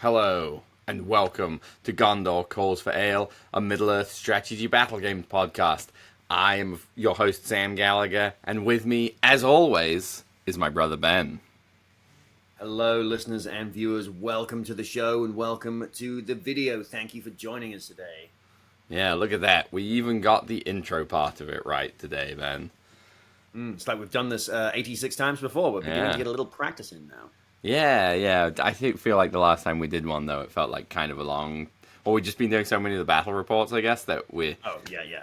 Hello, and welcome to Gondor Calls for Ale, a Middle-earth strategy battle games podcast. I am your host, Sam Gallagher, and with me, as always, is my brother Ben. Hello, listeners and viewers. Welcome to the show and welcome to the video. Thank you for joining us today. Yeah, look at that. We even got the intro part of it right today, Ben. It's like we've done this 86 times before. We're beginning Yeah. to get a little practice in now. Yeah. I feel like the last time we did one, though, it felt like kind of a long... Or we've just been doing so many of the battle reports, I guess, that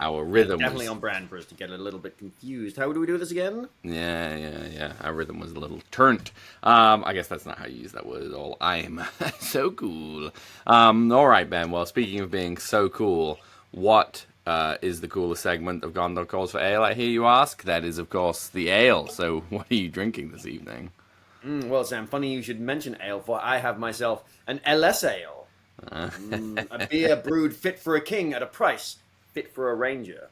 our rhythm Definitely was... on brand for us to get a little bit confused. How do we do this again? Yeah. Our rhythm was a little turnt. I guess that's not how you use that word at all. I'm so cool. All right, Ben. Well, speaking of being so cool, what is the coolest segment of Gondor Calls for Ale, I hear you ask? That is, of course, the ale. So what are you drinking this evening? Well, Sam, funny you should mention ale, for I have myself an LS ale. A beer brewed fit for a king at a price fit for a ranger.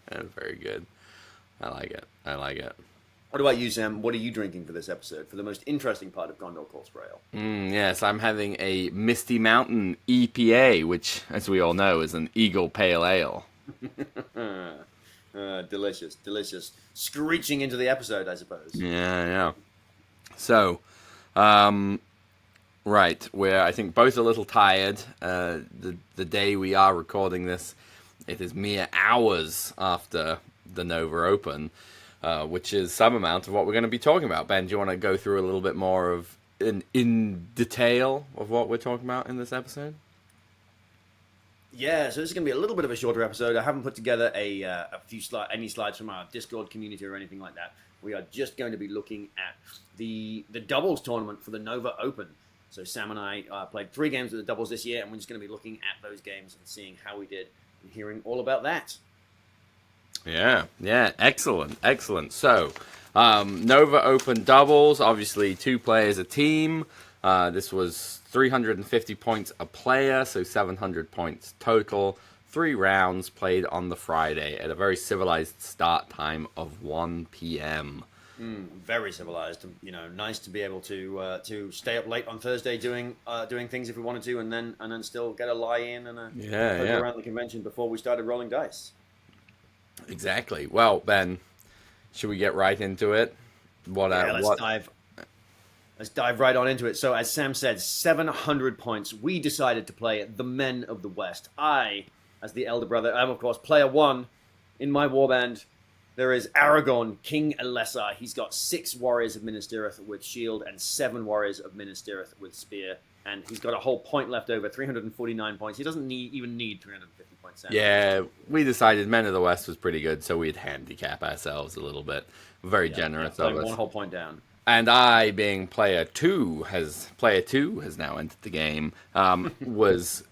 Very good. I like it. What about you, Sam? What are you drinking for this episode, for the most interesting part of Gondor Calls for Ale? Yes, I'm having a Misty Mountain EPA, which, as we all know, is an Eagle Pale Ale. Delicious. Screeching into the episode, I suppose. Yeah. So, right, we're, I think, both a little tired. The day we are recording this, it is mere hours after the Nova Open, which is some amount of what we're going to be talking about. Ben, do you want to go through a little bit more of in detail of what we're talking about in this episode? Yeah, so this is going to be a little bit of a shorter episode. I haven't put together any slides from our Discord community or anything like that. We are just going to be looking at the doubles tournament for the Nova Open. So Sam and I played 3 games of the doubles this year, and we're just going to be looking at those games and seeing how we did and hearing all about that. Yeah, excellent. So, Nova Open doubles, obviously 2 players a team. This was 350 points a player, so 700 points total. 3 rounds played on the Friday at a very civilized start time of 1 p.m. Very civilized. Nice to be able to stay up late on Thursday doing things if we wanted to, and then still get a lie in and around the convention before we started rolling dice. Exactly. Well, Ben, should we get right into it? Let's dive right on into it. So, as Sam said, 700 points. We decided to play the Men of the West. I, as the elder brother, am, of course, player 1 in my warband. There is Aragorn, King Elessar. He's got 6 warriors of Minas Tirith with shield and 7 warriors of Minas Tirith with spear. And he's got a whole point left over, 349 points. He doesn't even need 350 points. Yeah, we decided Men of the West was pretty good, so we'd handicap ourselves a little bit. Very generous of us. 1 whole point down. And I, being player two has now entered the game, was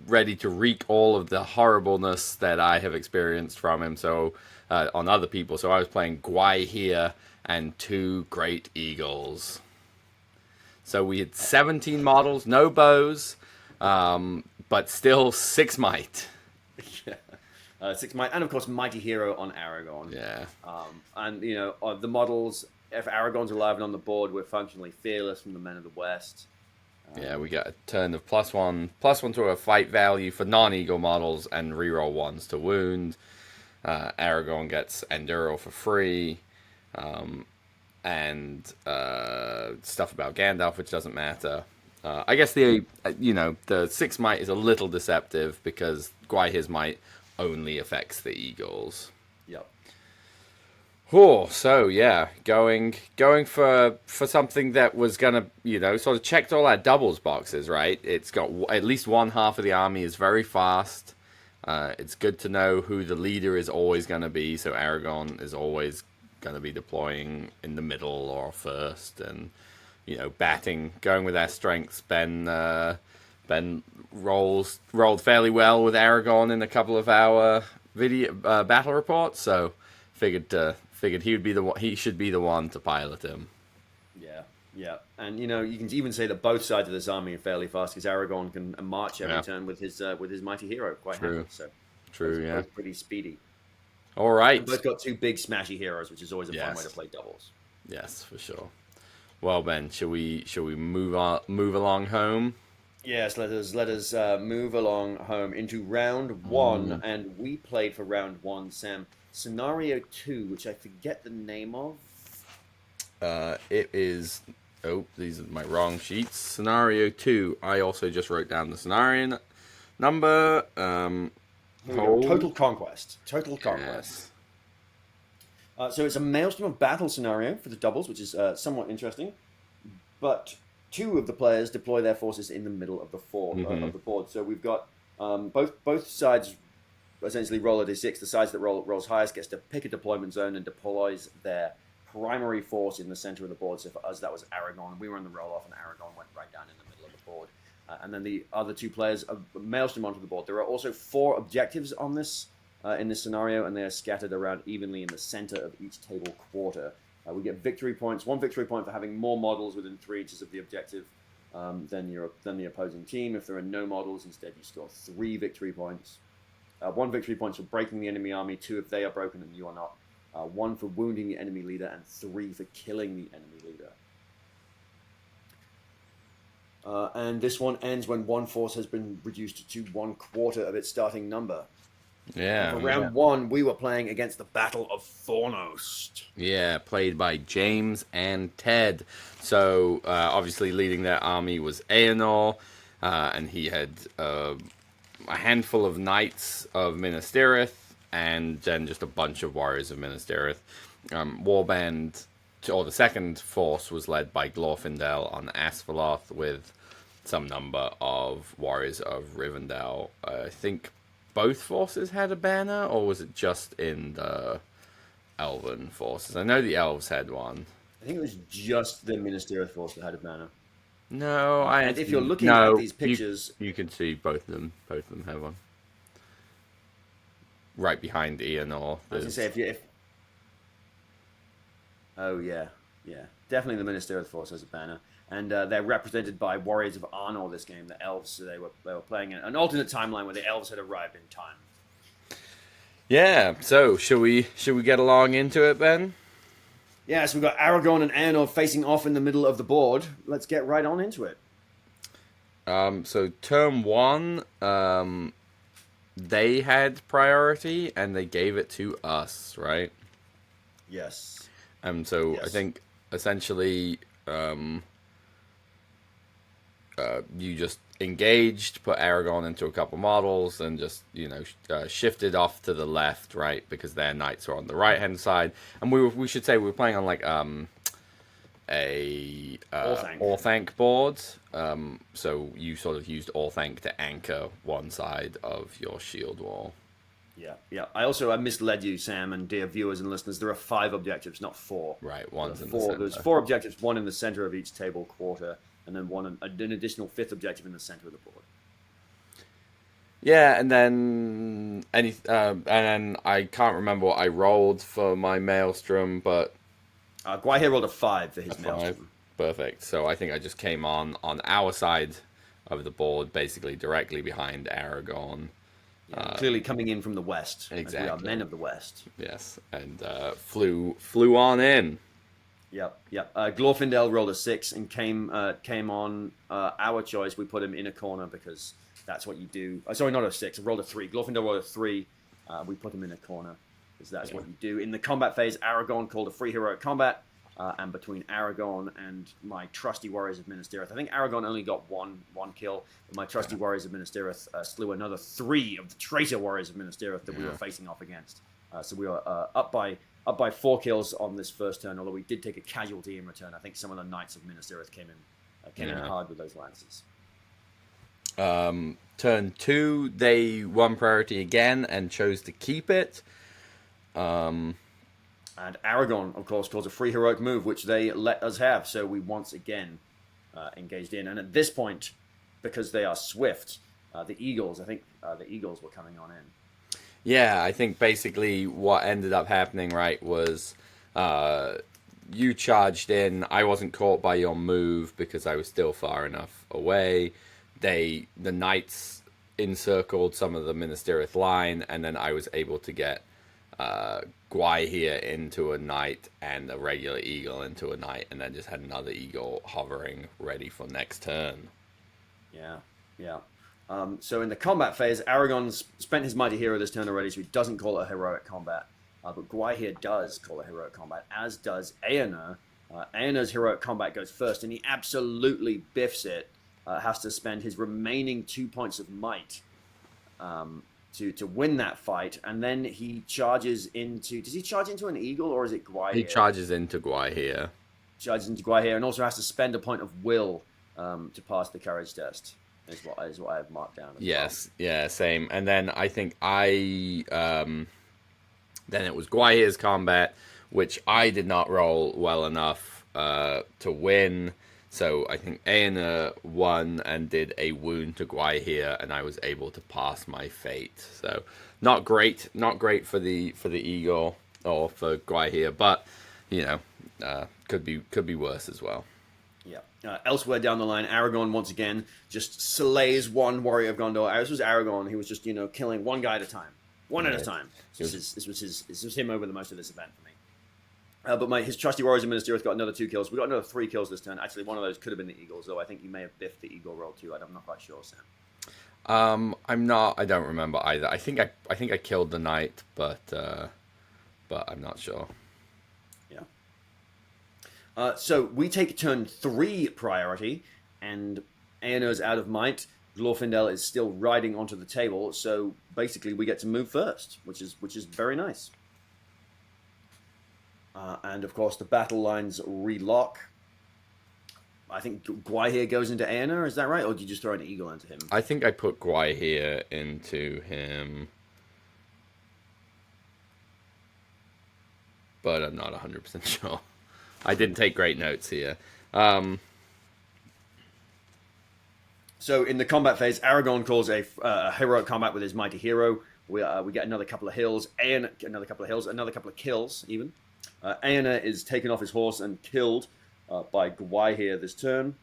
ready to wreak all of the horribleness that I have experienced from him. So on other people, so I was playing Gallaghers and 2 Great Eagles. So we had 17 models, no bows, but still 6 might. 6 might, and of course Mighty Hero on Aragorn. Yeah. And the models, if Aragorn's alive and on the board, we're functionally fearless from the Men of the West. Yeah, we got a turn of +1 to a fight value for non-eagle models and reroll 1s to wound. Aragorn gets Enduro for free, and stuff about Gandalf, which doesn't matter. I guess the 6 might is a little deceptive because Gallaghers might only affects the Eagles. Yep. Oh, so yeah, going for something that was gonna, sort of checked all our doubles boxes, right? It's got at least one half of the army is very fast. It's good to know who the leader is always gonna be. So Aragorn is always gonna be deploying in the middle or first, and going with our strengths. Ben rolled fairly well with Aragorn in a couple of our video battle reports, so figured he should be the one to pilot him. Yeah, and you can even say that both sides of this army are fairly fast because Aragorn can march every turn with his Mighty Hero quite happily. So both pretty speedy. All right, and both got 2 big smashy heroes, which is always a fun way to play doubles. Yes, for sure. Well, Ben, shall we move along home? Yes, let us move along home into round one, Mm. and we played for round one, Sam. Scenario two, which I forget the name of. It is. Oh, these are my wrong sheets. Scenario two. I also just wrote down the scenario number. Here we go. Hold. Total Conquest. Total Conquest. Yes. So it's a Maelstrom of Battle scenario for the doubles, which is somewhat interesting. But two of the players deploy their forces in the middle of Mm-hmm. of the board. So we've got both sides essentially roll a d6. The sides that rolls highest gets to pick a deployment zone and deploys their primary force in the center of the board. So for us, that was Aragon. We were on the roll off, and Aragon went right down in the middle of the board. And then the other two players maelstrom onto the board. There are also 4 objectives on this in this scenario, and they are scattered around evenly in the center of each table quarter. We get victory points. 1 victory point for having more models within 3 inches of the objective than the opposing team. If there are no models, instead you score 3 victory points. 1 victory point for breaking the enemy army. 2 if they are broken and you are not. 1 for wounding the enemy leader, and 3 for killing the enemy leader. And this one ends when one force has been reduced to 1/4 of its starting number. Yeah. For round one, we were playing against the Battle of Thornost. Yeah, played by James and Ted. So obviously, leading their army was Aenor, and he had a handful of knights of Minas Tirith, and then just a bunch of warriors of Minas Tirith. Warband, or the second force, was led by Glorfindel on Asphaleth with some number of warriors of Rivendell. I think both forces had a banner, or was it just in the Elven forces? I know the elves had one. I think it was just the Minas Tirith force that had a banner. No, I And if you're actually looking at no. these pictures, You can see both of them. Both of them have one. Right behind Aenor. I was gonna say if oh yeah, definitely the Minas Tirith force has a banner, and they're represented by warriors of Arnor this game, the elves. So they were playing an alternate timeline where the elves had arrived in time. Yeah. So should we get along into it, Ben? Yeah, so we've got Aragorn and Aenor facing off in the middle of the board. Let's get right on into it. So turn one, they had priority and they gave it to us, right? Yes. So I Yes. think essentially, you just engaged, put Aragon into a couple models, and just shifted off to the left, right, because their knights are on the right hand side, and we should say we were playing on like a Orthanc. Orthanc board. So you sort of used Orthanc to anchor one side of your shield wall. Yeah. I misled you, Sam, and dear viewers and listeners. There are 5 objectives, not 4. Right, one's in the Four. center. There's 4 objectives, 1 in the center of each table quarter, and then an additional 5th objective in the center of the board. Yeah, and then and then I can't remember what I rolled for my maelstrom, but Gwaihir rolled a 5 for his 5. maelstrom. Perfect. So I think I just came on our side of the board, basically directly behind Aragon. Clearly coming in from the west. As we Exactly. are men of the west. Yes, and flew on in. Yep. Glorfindel rolled a 6 and came on our choice. We put him in a corner because that's what you do. Sorry, not a 6. I rolled a 3. Glorfindel rolled a 3. We put him in a corner because that's what you do. In the combat phase, Aragon called a free heroic combat. And between Aragon and my trusty warriors of Minas Tirith, I think Aragon only got one kill, but my trusty warriors of Minas Tirith slew another 3 of the traitor warriors of Minas Tirith that we were facing off against. So we were up by 4 kills on this first turn, although we did take a casualty in return. I think some of the knights of Minas Tirith came in hard with those lances. Turn 2, they won priority again and chose to keep it. And Aragon, of course, calls a free heroic move, which they let us have. So we once again engaged in. And at this point, because they are swift, the Eagles were coming on in. Yeah, I think basically what ended up happening, right, was you charged in. I wasn't caught by your move because I was still far enough away. The knights encircled some of the Minas Tirith line, and then I was able to get Gwaihir into a knight and a regular eagle into a knight, and then just had another eagle hovering ready for next turn. Yeah, yeah. So in the combat phase, Aragon's spent his mighty hero this turn already, so he doesn't call it a heroic combat. But Gwaihir does call it heroic combat, as does Eoner. Eoner's heroic combat goes first, and he absolutely biffs it. Has to spend his remaining 2 points of might to win that fight, and then he charges into. Does he charge into an eagle, or is it Gwaihir? He charges into Gwaihir. Charges into Gwaihir, and also has to spend a point of will to pass the courage test. Is what I have marked down. Yes, well. Yeah, same. And then I think then it was Gwaihir's combat, which I did not roll well enough to win. So I think Eoner won and did a wound to Gwaihir, and I was able to pass my fate. So not great for the eagle or for Gwaihir, but could be worse as well. Yeah. Elsewhere down the line, Aragorn once again just slays one warrior of Gondor. This was Aragorn. He was just killing one guy at a time, one at a time. This was him over the most of this event for me. But his trusty warriors of Minas Tirith got another 2 kills. We got another 3 kills this turn. Actually, one of those could have been the Eagles, though I think you may have biffed the Eagle roll too. I'm not quite sure, Sam. I'm not. I don't remember either. I think I killed the knight, but I'm not sure. Yeah. So we take turn 3 priority, and Eoner's out of might. Glorfindel is still riding onto the table, so basically we get to move first, which is very nice. And of course, the battle lines relock. I think Gwaihir goes into Eoner, is that right? Or did you just throw an eagle into him? I think I put Gwaihir into him, but I'm not 100% sure. I didn't take great notes here. So in the combat phase, Aragorn calls a heroic combat with his mighty hero. We get another couple of hills, another couple of kills even. Eoner is taken off his horse and killed by Gwaihir this turn.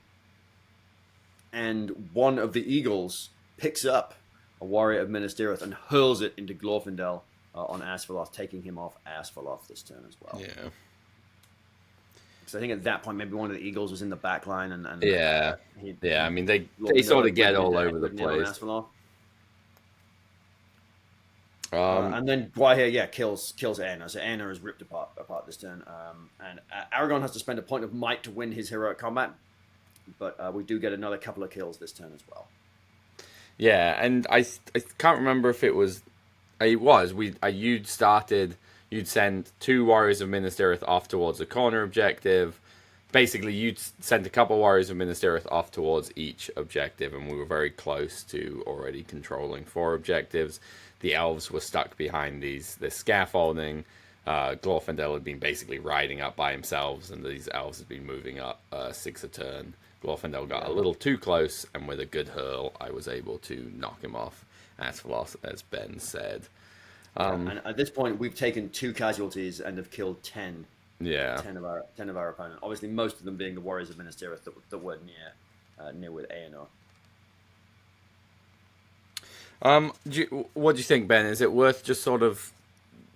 And one of the eagles picks up a warrior of Minas Tirith and hurls it into Glorfindel on Asfaloth, taking him off Asfaloth this turn as well. Yeah. So I think at that point, maybe one of the eagles was in the back line. And I mean, they sort of get all over the place. And then Gwaihir, kills Eoner. So Eoner is ripped apart this turn. And Aragorn has to spend a point of might to win his heroic combat. But we do get another couple of kills this turn as well. Yeah, and I can't remember if it was... You'd send 2 warriors of Minas Tirith off towards a corner objective. Basically, you'd send a couple warriors of Minas Tirith off towards each objective, and we were very close to already controlling 4 objectives. The elves were stuck behind this scaffolding. Glorfindel had been basically riding up by himself, and these elves had been moving up 6 a turn. Glorfindel got a little too close, and with a good hurl, I was able to knock him off, as Ben said. And at this point, we've taken 2 casualties and have killed 10. Yeah, 10 of our opponent. Obviously, most of them being the warriors of Minas Tirith that were near with Eoner. What do you think, Ben? Is it worth just sort of,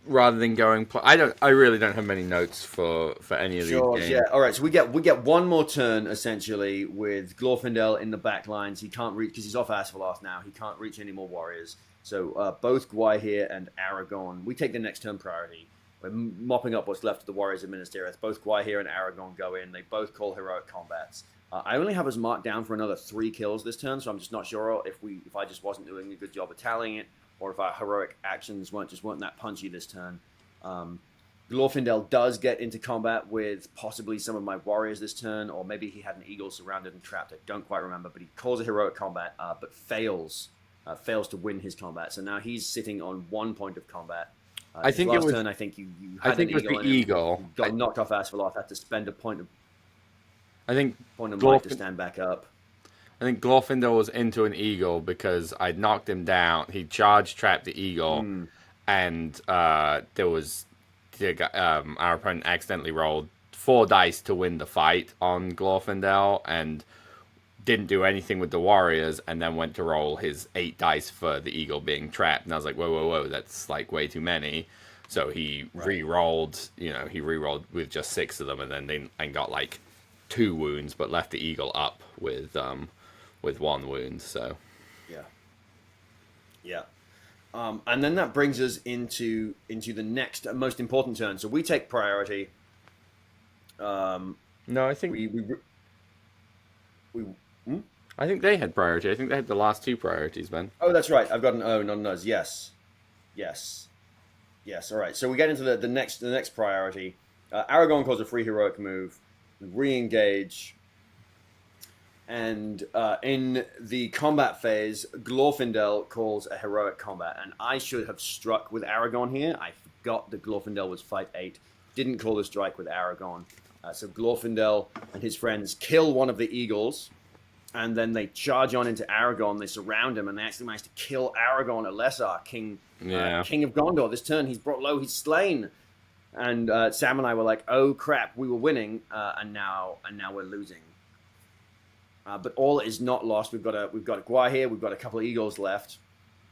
rather than going? I really don't have many notes for any of these games. Yeah. All right. So we get one more turn essentially with Glorfindel in the back lines. He can't reach because he's off Asfaloth now. He can't reach any more warriors. So both Gwaihir and Aragorn, we take the next turn priority. We're mopping up what's left of the warriors of Minas Tirith. Both Gwaihir and Aragorn go in. They both call heroic combats. I only have us marked down for another 3 kills this turn, so I'm just not sure if I just wasn't doing a good job of tallying it, or if our heroic actions weren't that punchy this turn. Glorfindel does get into combat with possibly some of my warriors this turn, or maybe he had an eagle surrounded and trapped. I don't quite remember, but he calls a heroic combat, but fails to win his combat. So now he's sitting on 1 point of combat. I think it was. Turn, I think you had an it was eagle the eagle. Got knocked off Asfaloth. Had to spend a point of. I think point of might to stand back up. I think Glorfindel was into an eagle because I'd knocked him down. He charge trapped the eagle, and there was our opponent accidentally rolled 4 dice to win the fight on Glorfindel and didn't do anything with the warriors, and then went to roll his 8 dice for the eagle being trapped. And I was like, whoa, that's like way too many. So he Right. re-rolled, he re-rolled with just 6 of them, and got like 2 wounds, but left the eagle up with 1 wound. So Yeah. Yeah. And then that brings us into the next most important turn. So we take priority. Um, no, I think we hmm? I think they had priority. I think they had the last 2 priorities, man. Oh, that's right. I've got an O, not an Us. Yes, yes, yes. All right. So we get into the next priority. Aragon calls a free heroic move. We re-engage, and in the combat phase, Glorfindel calls a heroic combat, and I should have struck with Aragon here. I forgot that Glorfindel was fight 8. Didn't call the strike with Aragon. So Glorfindel and his friends kill one of the eagles, and then they charge on into Aragon. They surround him, and they actually manage to kill Aragon, Elessar, Yeah. King of Gondor. This turn, he's brought low, he's slain. And Sam and I were like, "Oh crap, we were winning, and now we're losing." But all is not lost. We've got a Guai here. We've got a couple of eagles left,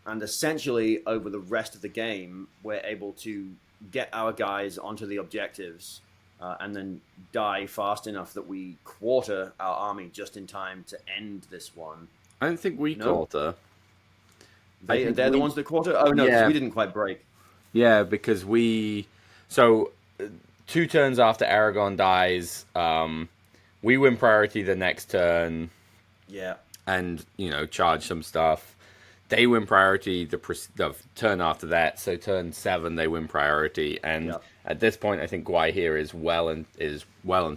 and essentially over the rest of the game, we're able to get our guys onto the objectives. And then die fast enough that we quarter our army just in time to end this one. I don't think we No. quarter. They're the ones that quarter? Oh, no, because Yeah. we didn't quite break. Yeah, because so 2 turns after Aragon dies, we win priority the next turn Yeah. and, charge some stuff. They win priority the turn after that, so turn 7 they win priority, and Yep. at this point I think Guai here is well and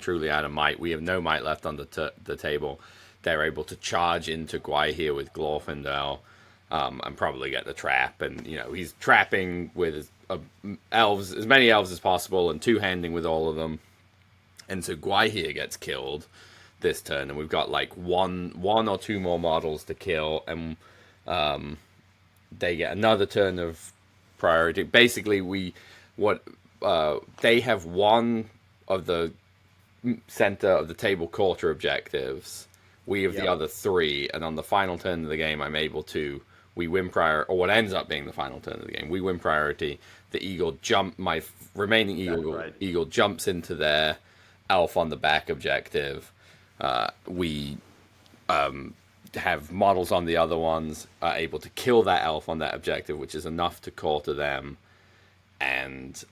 truly out of might. We have no might left on the table. They're able to charge into Guai here with Glorfindel, and probably get the trap, and he's trapping with elves, as many elves as possible, and two-handing with all of them, and so Guai here gets killed this turn, and we've got like one or 2 more models to kill, and they get another turn of priority. Basically, they have one of the center of the table quarter objectives. We have the Yep. other 3, and on the final turn of the game, we win prior, or what ends up being the final turn of the game, we win priority. The eagle my remaining right. eagle jumps into their elf on the back objective. We have models on the other ones, are able to kill that elf on that objective, which is enough to quarter them, and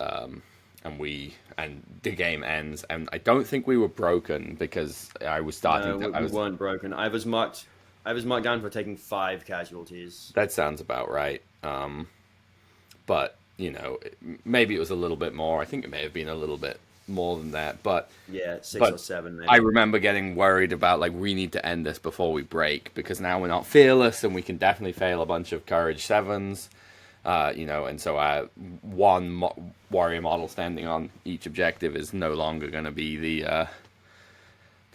the game ends. And I don't think we were broken, because I was starting No, we weren't broken. I was marked down for taking 5 casualties. That sounds about right. But maybe it was a little bit more. I think it may have been a little bit more than that, but Yeah, 6 but or 7 maybe. I remember getting worried about, like, we need to end this before we break, because now we're not fearless, and we can definitely fail a bunch of courage 7s, and so warrior model standing on each objective is no longer going to be the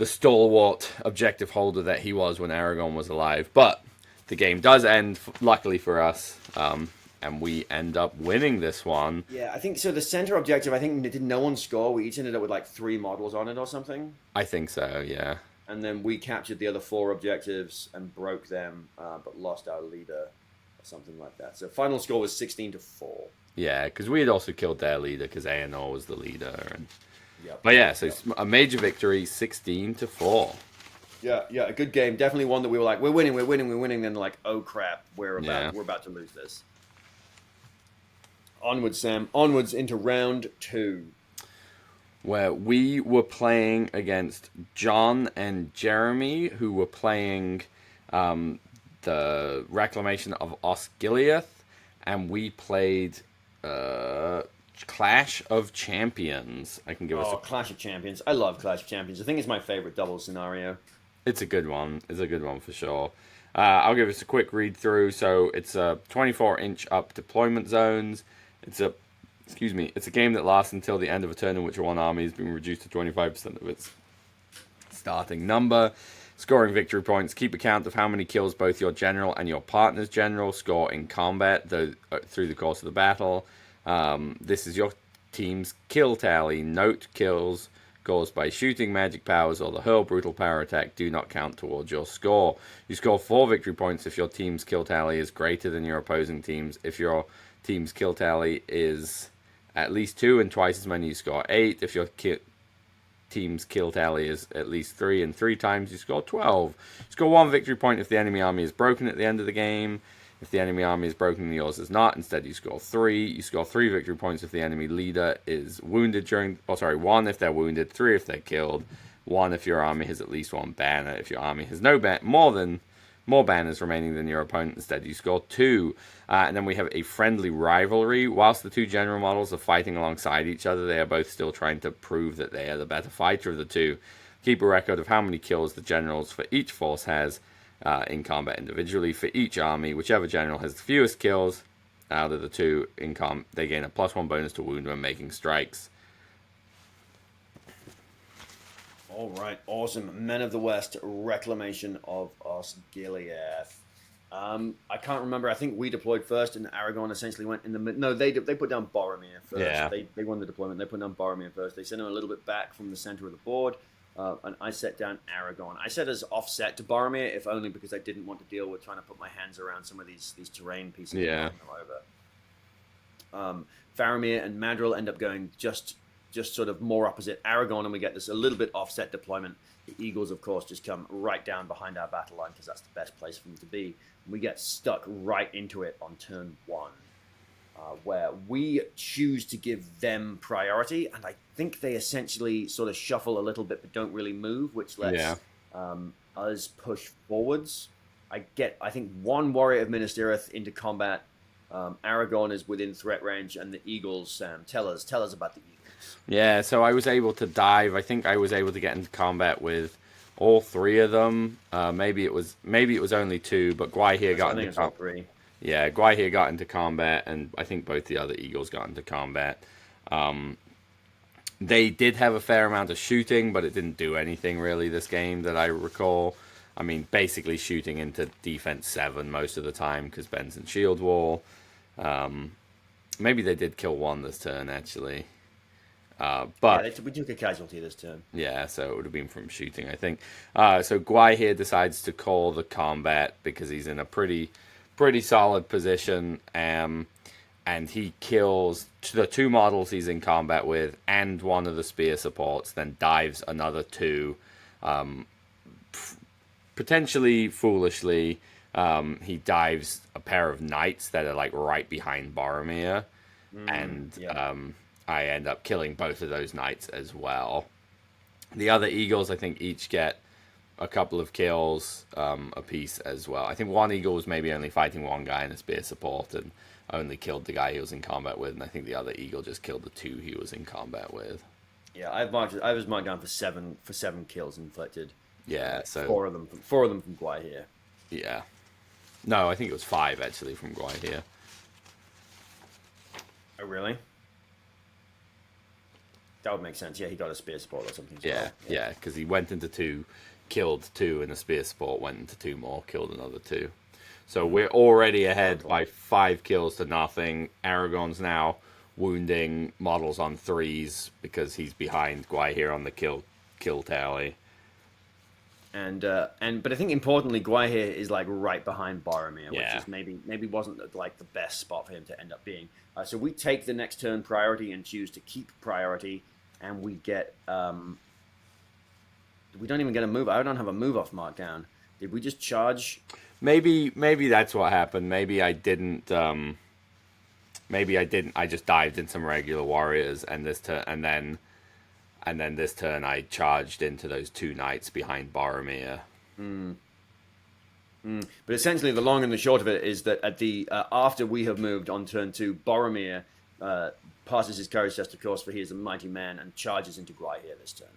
stalwart objective holder that he was when Aragon was alive. But the game does end, luckily for us, and we end up winning this one. Yeah, I think so. The center objective, I think, did no one score? We each ended up with like 3 models on it or something. I think so, yeah. And then we captured the other 4 objectives and broke them, but lost our leader or something like that. So final score was 16-4. Yeah, because we had also killed their leader, because Aenor was the leader. Yep. But yeah, so it's a major victory, 16-4. Yeah, a good game. Definitely one that we were like, we're winning. Then like, oh crap, we're Yeah. about to lose this. Onwards, Sam. Onwards into round 2. Where we were playing against John and Jeremy, who were playing the Reclamation of Osgiliath, and we played Clash of Champions. I can give us Clash of Champions. I love Clash of Champions. I think it's my favorite double scenario. It's a good one. It's a good one for sure. I'll give us a quick read through. So it's a 24-inch up deployment zones. It's a game that lasts until the end of a turn in which one army has been reduced to 25% of its starting number. Scoring victory points. Keep account of how many kills both your general and your partner's general score in combat through the course of the battle. This is your team's kill tally. Note kills caused by shooting, magic powers, or the hurl brutal power attack do not count towards your score. You score 4 victory points if your team's kill tally is greater than your opposing team's. If your team's kill tally is at least 2 and twice as many, you score 8. If your team's kill tally is at least 3 and 3 times, you score 12. You score 1 victory point if the enemy army is broken at the end of the game. If the enemy army is broken and yours is not, instead you score 3. You score 3 victory points if the enemy leader is wounded during... 1 if they're wounded, 3 if they're killed, 1 if your army has at least 1 banner. If your army has no more banners remaining than your opponent, instead you score 2. And then we have a friendly rivalry. Whilst the two general models are fighting alongside each other, they are both still trying to prove that they are the better fighter of the two. Keep a record of how many kills the generals for each force has in combat individually. For each army, whichever general has the fewest kills out of the two in they gain a +1 bonus to wound when making strikes. All right, awesome. Men of the West, Reclamation of Osgiliath. I can't remember. I think we deployed first, and Aragon essentially went in the mid. No, they put down Boromir first. Yeah. They won the deployment. They put down Boromir first. They sent him a little bit back from the center of the board, and I set down Aragon. I set as offset to Boromir, if only because I didn't want to deal with trying to put my hands around some of these terrain pieces. Yeah. Faramir and Madril end up going just sort of more opposite Aragon, and we get this a little bit offset deployment. The Eagles, of course, just come right down behind our battle line because that's the best place for them to be. We get stuck right into it on turn 1, where we choose to give them priority, and I think they essentially sort of shuffle a little bit but don't really move, which lets us push forwards. I think 1 Warrior of Minas Tirith into combat. Aragon is within threat range, and the Eagles, Sam, tell us about the Eagles. Yeah, so I was able to dive. I think I was able to get into combat with all 3 of them. Maybe it was only 2, but Gwaihir got into combat. 3. Yeah, Gwaihir got into combat, and I think both the other Eagles got into combat. They did have a fair amount of shooting, but it didn't do anything really this game that I recall. I mean, basically shooting into defense 7 most of the time because Ben's in shield wall. Maybe they did kill 1 this turn actually. But yeah, we took a casualty this turn. Yeah, so it would have been from shooting, I think. So Gwaihir decides to call the combat because he's in a pretty solid position, and he kills the 2 models he's in combat with and 1 of the spear supports, then dives another 2. Potentially foolishly, he dives a pair of knights that are like right behind Boromir, and I end up killing both of those knights as well. The other Eagles, I think, each get a couple of kills apiece as well. I think 1 Eagle was maybe only fighting 1 guy in a spear support and only killed the guy he was in combat with, and I think the other Eagle just killed the 2 he was in combat with. Yeah, I was marked down for 7 kills inflicted. Yeah, so 4 of them from Gwaihir. Yeah. No, I think it was 5 actually from Gwaihir. Oh, really? That would make sense. Yeah, he got a spear support or something. Yeah, because he went into 2, killed 2, and a spear support went into 2 more, killed another 2. So we're already ahead by 5 kills to nothing. Aragon's now wounding models on 3s because he's behind Gwaihir on the kill tally. But I think importantly, Gwaihir is like right behind Boromir, which is maybe wasn't like the best spot for him to end up being. So we take the next turn priority and choose to keep priority, and we get we don't even get a move. I don't have a move off marked down. Did we just charge? Maybe that's what happened. Maybe I didn't. I just dived in some regular warriors, and this turn, and then this turn I charged into those 2 knights behind Boromir. But essentially, the long and the short of it is that at the after we have moved on turn 2, Boromir passes his courage test, of course, for he is a mighty man, and charges into Gwaihir this turn.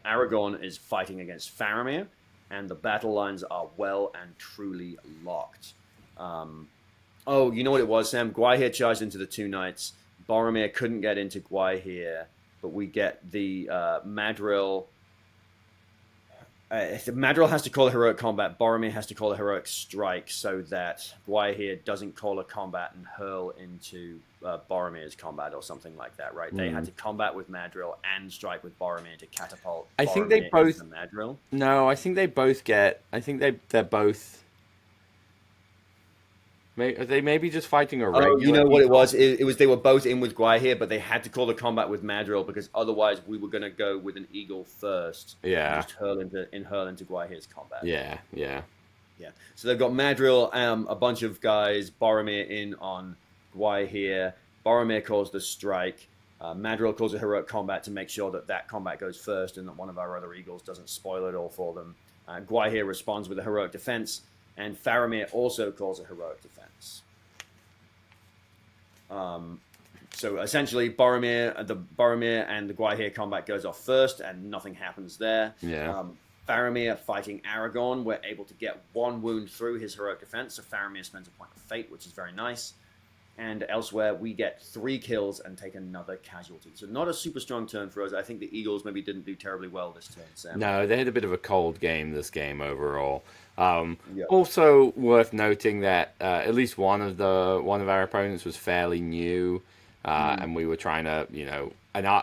Aragorn is fighting against Faramir, and the battle lines are well and truly locked. Oh, you know what it was, Sam? Gwaihir charged into the 2 knights. Boromir couldn't get into Gwaihir, but we get the Madril. Madril has to call a heroic combat. Boromir has to call a heroic strike so that Gwaihir doesn't call a combat and hurl into Boromir's combat or something like that, right? They had to combat with Madril and strike with Boromir to catapult. I think they both. Madril. No, I think they both get. I think they're both. Are they maybe just fighting a Oh, you regular know what it eagle? was? It was they were both in with Gwaihir, but they had to call the combat with Madril because otherwise we were going to go with an eagle first and Yeah, just hurl into Gwaihir's combat. yeah, yeah, Yeah. So they've got Madril, a bunch of guys, Boromir in on Gwaihir. Boromir calls the strike. Madril calls a heroic combat to make sure that that combat goes first and that one of our other eagles doesn't spoil it all for them. Gwaihir responds with a heroic defense, and Faramir also calls a heroic defense. So essentially, Boromir and the Gwaihir combat goes off first, and nothing happens there. yeah. Faramir fighting Aragorn, we're able to get one wound through his heroic defense, so Faramir spends a point of fate, which is very nice. And elsewhere, we get 3 kills and take another casualty. So not a super strong turn for us. I think the Eagles maybe didn't do terribly well this turn, Sam. No, they had a bit of a cold game this game overall. Yeah. Also worth noting that at least one of our opponents was fairly new, and we were trying to,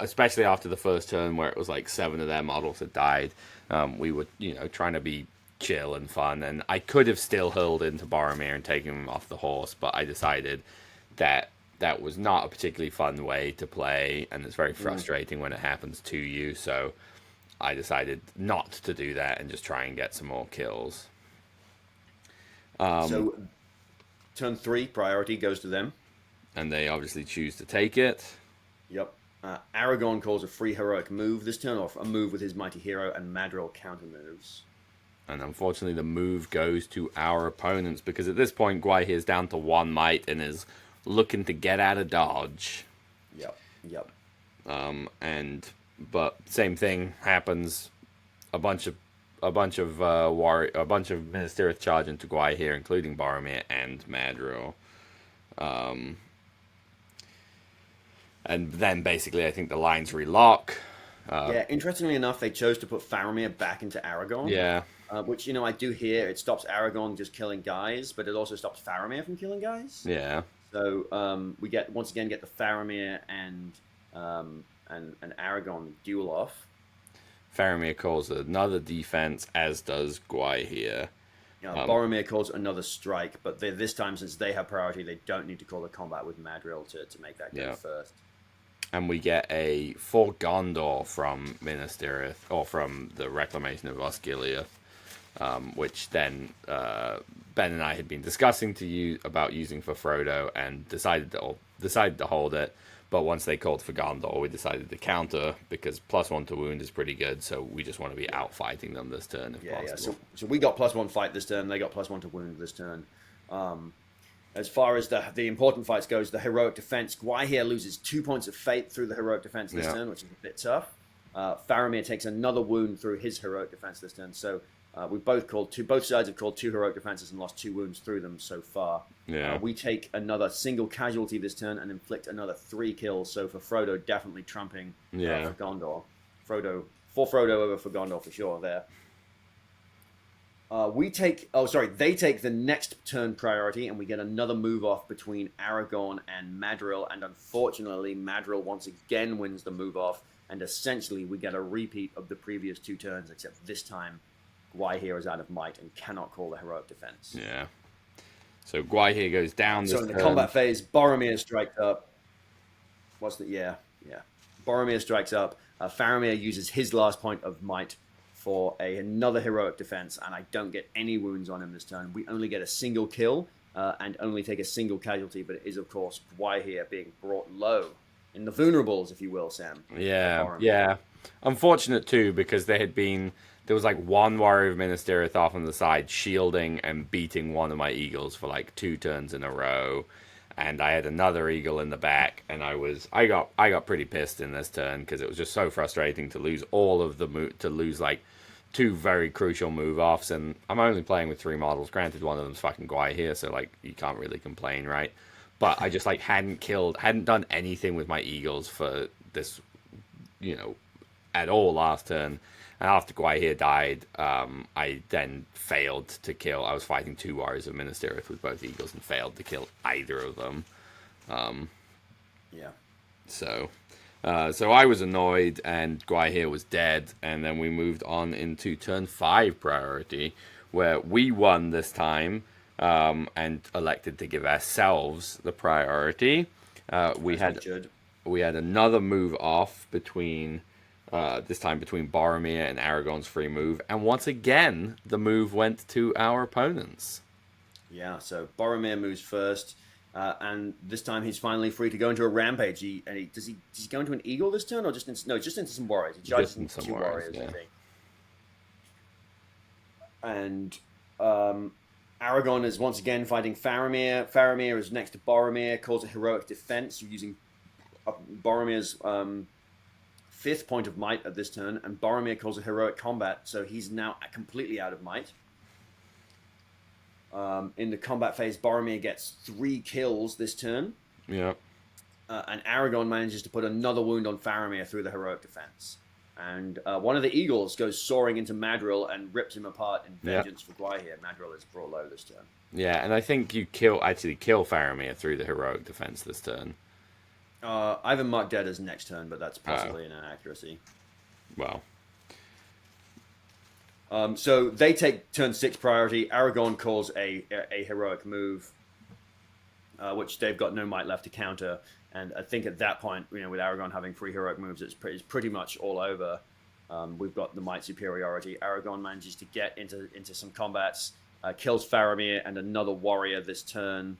especially after the first turn where it was like 7 of their models had died, we were, trying to be chill and fun. And I could have still hurled into Boromir and taken him off the horse, but I decided that was not a particularly fun way to play, and it's very frustrating when it happens to you. So I decided not to do that and just try and get some more kills. So turn 3, priority goes to them. And they obviously choose to take it. Yep. Aragorn calls a free heroic move this turn, or a move with his mighty hero, and Madril counter moves. And unfortunately, the move goes to our opponents because at this point, Gwaihir is down to 1 might and is looking to get out of dodge. Yep. But same thing happens. A bunch of Minas Tirith charge into Gwaihir, including Boromir and Madril. And then basically, I think the lines relock. Yeah, interestingly enough, they chose to put Faramir back into Aragorn. Yeah, Which, I do hear it stops Aragorn just killing guys, but it also stops Faramir from killing guys. yeah. So we get the Faramir and Aragorn duel off. Faramir calls another defense, as does Gwaihir. Boromir calls another strike, but this time, since they have priority, they don't need to call the combat with Madril to make that go first. And we get for Gondor from Minas Tirith, or from the Reclamation of Osgiliath, which then Ben and I had been discussing about using for Frodo, and decided to hold it. But once they called for Gondor, we decided to counter because +1 to wound is pretty good. So we just want to be out fighting them this turn if possible. Yeah. So we got +1 fight this turn. They got +1 to wound this turn. As far as the important fights goes, the heroic defense, Gwaihir loses 2 points of fate through the heroic defense this turn, which is a bit tough. Faramir takes another wound through his heroic defense this turn. So both sides have called 2 heroic defenses and lost 2 wounds through them so far. Yeah. We take another single casualty this turn and inflict another 3 kills. So for Frodo, definitely trumping for Gondor. Frodo over for Gondor for sure there. They take the next turn priority, and we get another move off between Aragorn and Madril, and unfortunately, Madril once again wins the move off, and essentially we get a repeat of the previous 2 turns, except this time Gwaihir is out of might and cannot call the heroic defense. Yeah. So Gwaihir goes down this So in the turn. combat phase, Boromir strikes up. Boromir strikes up. Faramir uses his last point of might for another heroic defense, and I don't get any wounds on him this turn. We only get a single kill and only take a single casualty, but it is, of course, Gwaihir being brought low in the vulnerables, if you will, Sam. Yeah. Unfortunate, too, because there was like 1 warrior of Minas Tirith off on the side, shielding and beating one of my eagles for like 2 turns in a row. And I had another eagle in the back, and I got pretty pissed in this turn because it was just so frustrating to lose like 2 very crucial move offs, and I'm only playing with 3 models. Granted, one of them's fucking Gwaihir, so like you can't really complain, right? But I just like hadn't done anything with my eagles for this, at all last turn. And after Gwaihir died, I then failed to kill. I was fighting 2 warriors of Minas Tirith with both eagles and failed to kill either of them. So I was annoyed, and Gwaihir was dead. And then we moved on into turn 5 priority, where we won this time and elected to give ourselves the priority. We As we had should. we had another move off between this time between Boromir and Aragorn's free move, and once again the move went to our opponents. Yeah, so Boromir moves first, and this time he's finally free to go into a rampage. Does he go into an eagle this turn, or just into some warriors? He charges Just in into some two words, warriors, I yeah. think. And Aragorn is once again fighting Faramir. Faramir is next to Boromir, calls a heroic defense using Boromir's fifth point of might at this turn, and Boromir calls a heroic combat, so he's now completely out of might. In the combat phase, Boromir gets 3 kills this turn, Yeah. and Aragorn manages to put another wound on Faramir through the heroic defense. And one of the eagles goes soaring into Madril and rips him apart in Yeah. vengeance for Gwaihir. Madril is brought low this turn. Yeah, and I think you actually kill Faramir through the heroic defense this turn. I have him marked dead as next turn, but that's Oh, possibly an inaccuracy. well. So they take turn 6 priority. Aragorn calls a heroic move, which they've got no might left to counter. And I think at that point, with Aragorn having 3 heroic moves, it's pretty much all over. We've got the might superiority. Aragorn manages to get into some combats, kills Faramir and another warrior this turn.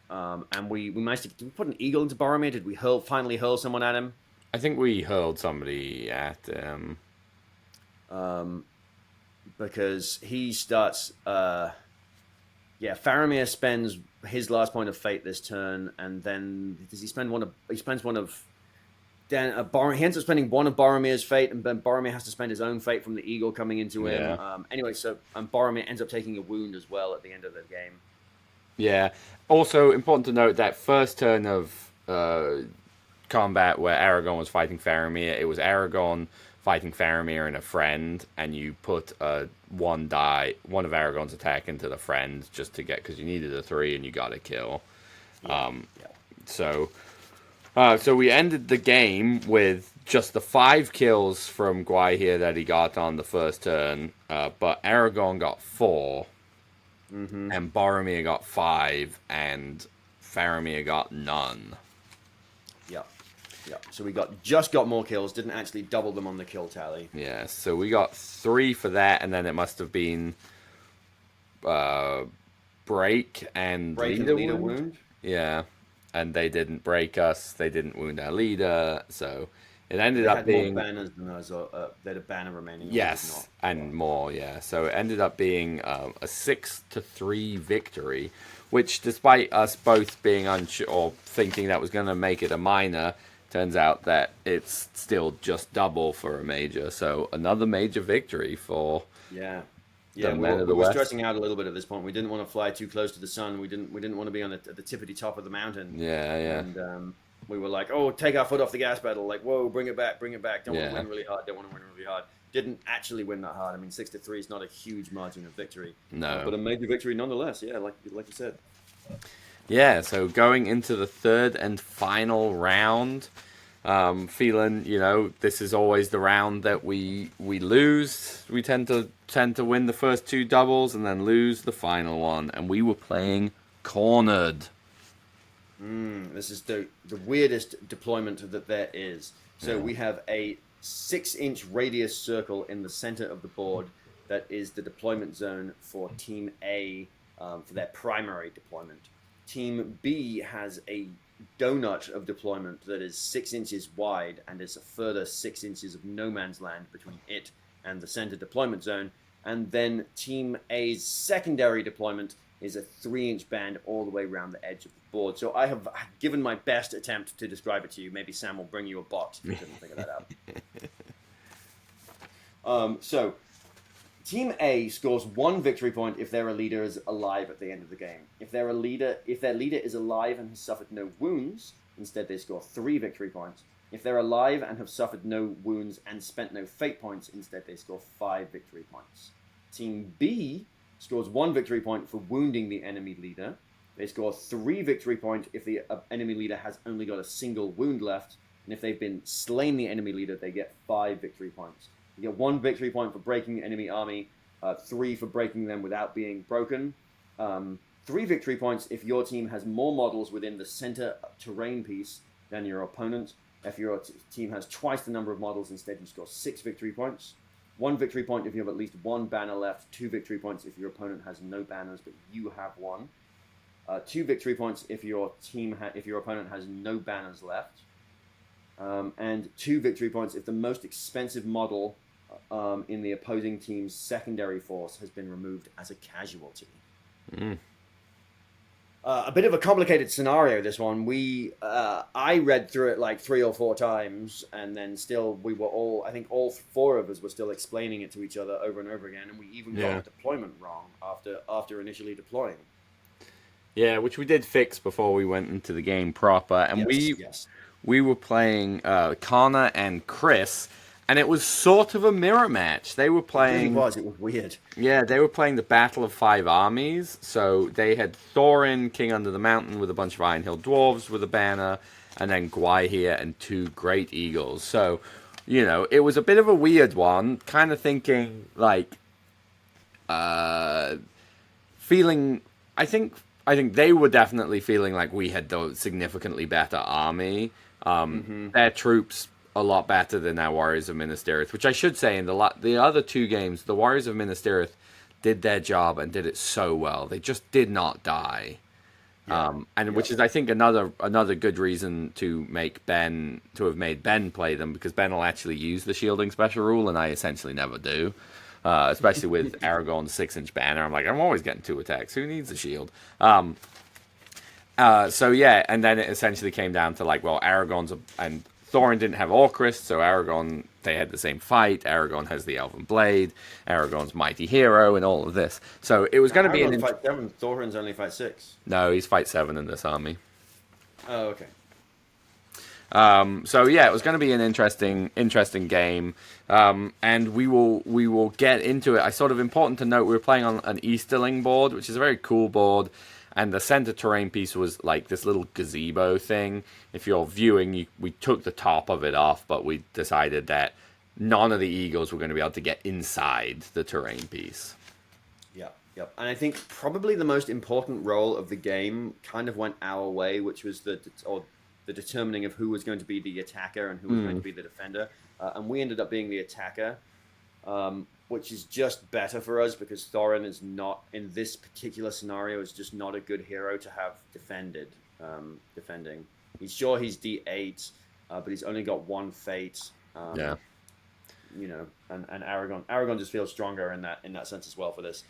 And we managed to... Did we put an eagle into Boromir? Did we finally hurl someone at him? I think we hurled somebody at Because he starts... Faramir spends his last point of fate this turn, and then does he spend one of? He spends one of. He ends up spending one of Boromir's fate, and then Boromir has to spend his own fate from the eagle coming into him. Yeah. Anyway, so Boromir ends up taking a wound as well at the end of the game. Yeah. Also important to note that first turn of combat where Aragorn was fighting Faramir, it was Aragorn fighting Faramir and a friend, and you put one of Aragorn's attack into the friend just to get, because you needed a 3 and you got a kill. Yeah. So we ended the game with just the 5 kills from Gwaihir that he got on the first turn, but Aragorn got 4, and Boromir got 5, and Faramir got none. Yeah. Yeah. So we just got more kills, didn't actually double them on the kill tally. Yeah, so we got 3 for that, and then it must have been break and leader wound. Yeah, and they didn't break us. They didn't wound our leader, so it ended up being more banners than us. They had a banner remaining. Yes, and more. Yeah, so it ended up being a 6-3 victory, which, despite us both being unsure or thinking that was going to make it a minor, turns out that it's still just double for a major. So another major victory for the men of the we were West. stressing out a little bit at this point. We didn't want to fly too close to the sun. We didn't want to be on the tippity top of the mountain. Yeah. And we were like, oh, take our foot off the gas pedal. Like, whoa, bring it back. Don't want to win really hard. Didn't actually win that hard. I mean, 6-3 is not a huge margin of victory. No. But a major victory nonetheless. Yeah, like you said. Yeah, so going into the third and final round, feeling, this is always the round that we lose. We tend to win the first 2 doubles and then lose the final one. And we were playing cornered. This is the weirdest deployment that there is. So we have a 6-inch radius circle in the center of the board that is the deployment zone for Team A for their primary deployment. Team B has a donut of deployment that is 6 inches wide and is a further 6 inches of no man's land between it and the center deployment zone. And then Team A's secondary deployment is a 3-inch band all the way around the edge of the board. So I have given my best attempt to describe it to you. Maybe Sam will bring you a box if you couldn't figure that out. So Team A scores 1 victory point if their leader is alive at the end of the game. If their leader is alive and has suffered no wounds, instead they score 3 victory points. If they're alive and have suffered no wounds and spent no fate points, instead they score 5 victory points. Team B scores 1 victory point for wounding the enemy leader. They score 3 victory points if the enemy leader has only got a single wound left. And if they've been slain the enemy leader, they get 5 victory points. You get 1 victory point for breaking the enemy army, 3 for breaking them without being broken, 3 victory points if your team has more models within the center terrain piece than your opponent. If your team has twice the number of models, instead you score 6 victory points. 1 victory point if you have at least 1 banner left. 2 victory points if your opponent has no banners but you have one. 2 victory points if your opponent has no banners left. And 2 victory points if the most expensive model in the opposing team's secondary force has been removed as a casualty. A bit of a complicated scenario, this one. I read through it like 3 or 4 times, and then still I think all 4 of us were still explaining it to each other over and over again, and we even got the deployment wrong after initially deploying. Yeah, which we did fix before we went into the game proper, and we were playing Connor and Chris, and it was sort of a mirror match. They were playing. It was weird. Yeah, they were playing the Battle of 5 Armies. So they had Thorin, King Under the Mountain, with a bunch of Iron Hill Dwarves with a banner, and then Gwaihir and 2 Great Eagles. So, it was a bit of a weird one. Kind of thinking like, feeling. I think they were definitely feeling like we had the significantly better army. Their troops a lot better than our Warriors of Minas Tirith, which I should say in the other 2 games, the Warriors of Minas Tirith did their job and did it so well. They just did not die. Which is, I think, another good reason to have made Ben play them, because Ben will actually use the shielding special rule, and I essentially never do. Especially with Aragorn's 6-inch banner. I'm always getting 2 attacks. Who needs a shield? And then it essentially came down to and Thorin didn't have Orcrist, so Aragorn, they had the same fight. Aragorn has the Elven Blade. Aragorn's mighty hero and all of this. So it was going to be fight 7. Thorin's only fight 6. No, he's fight 7 in this army. Oh, okay. It was going to be an interesting game, and we will get into it. Important to note, we were playing on an Easterling board, which is a very cool board, and the center terrain piece was like this little gazebo thing. If you're viewing, we took the top of it off, but we decided that none of the Eagles were going to be able to get inside the terrain piece. Yep. And I think probably the most important role of the game kind of went our way, which was the determining of who was going to be the attacker and who was going to be the defender. And we ended up being the attacker, which is just better for us because Thorin is not, in this particular scenario, is just not a good hero to have defending. He's D8, but he's only got 1 fate. And Aragorn just feels stronger in that sense as well for this.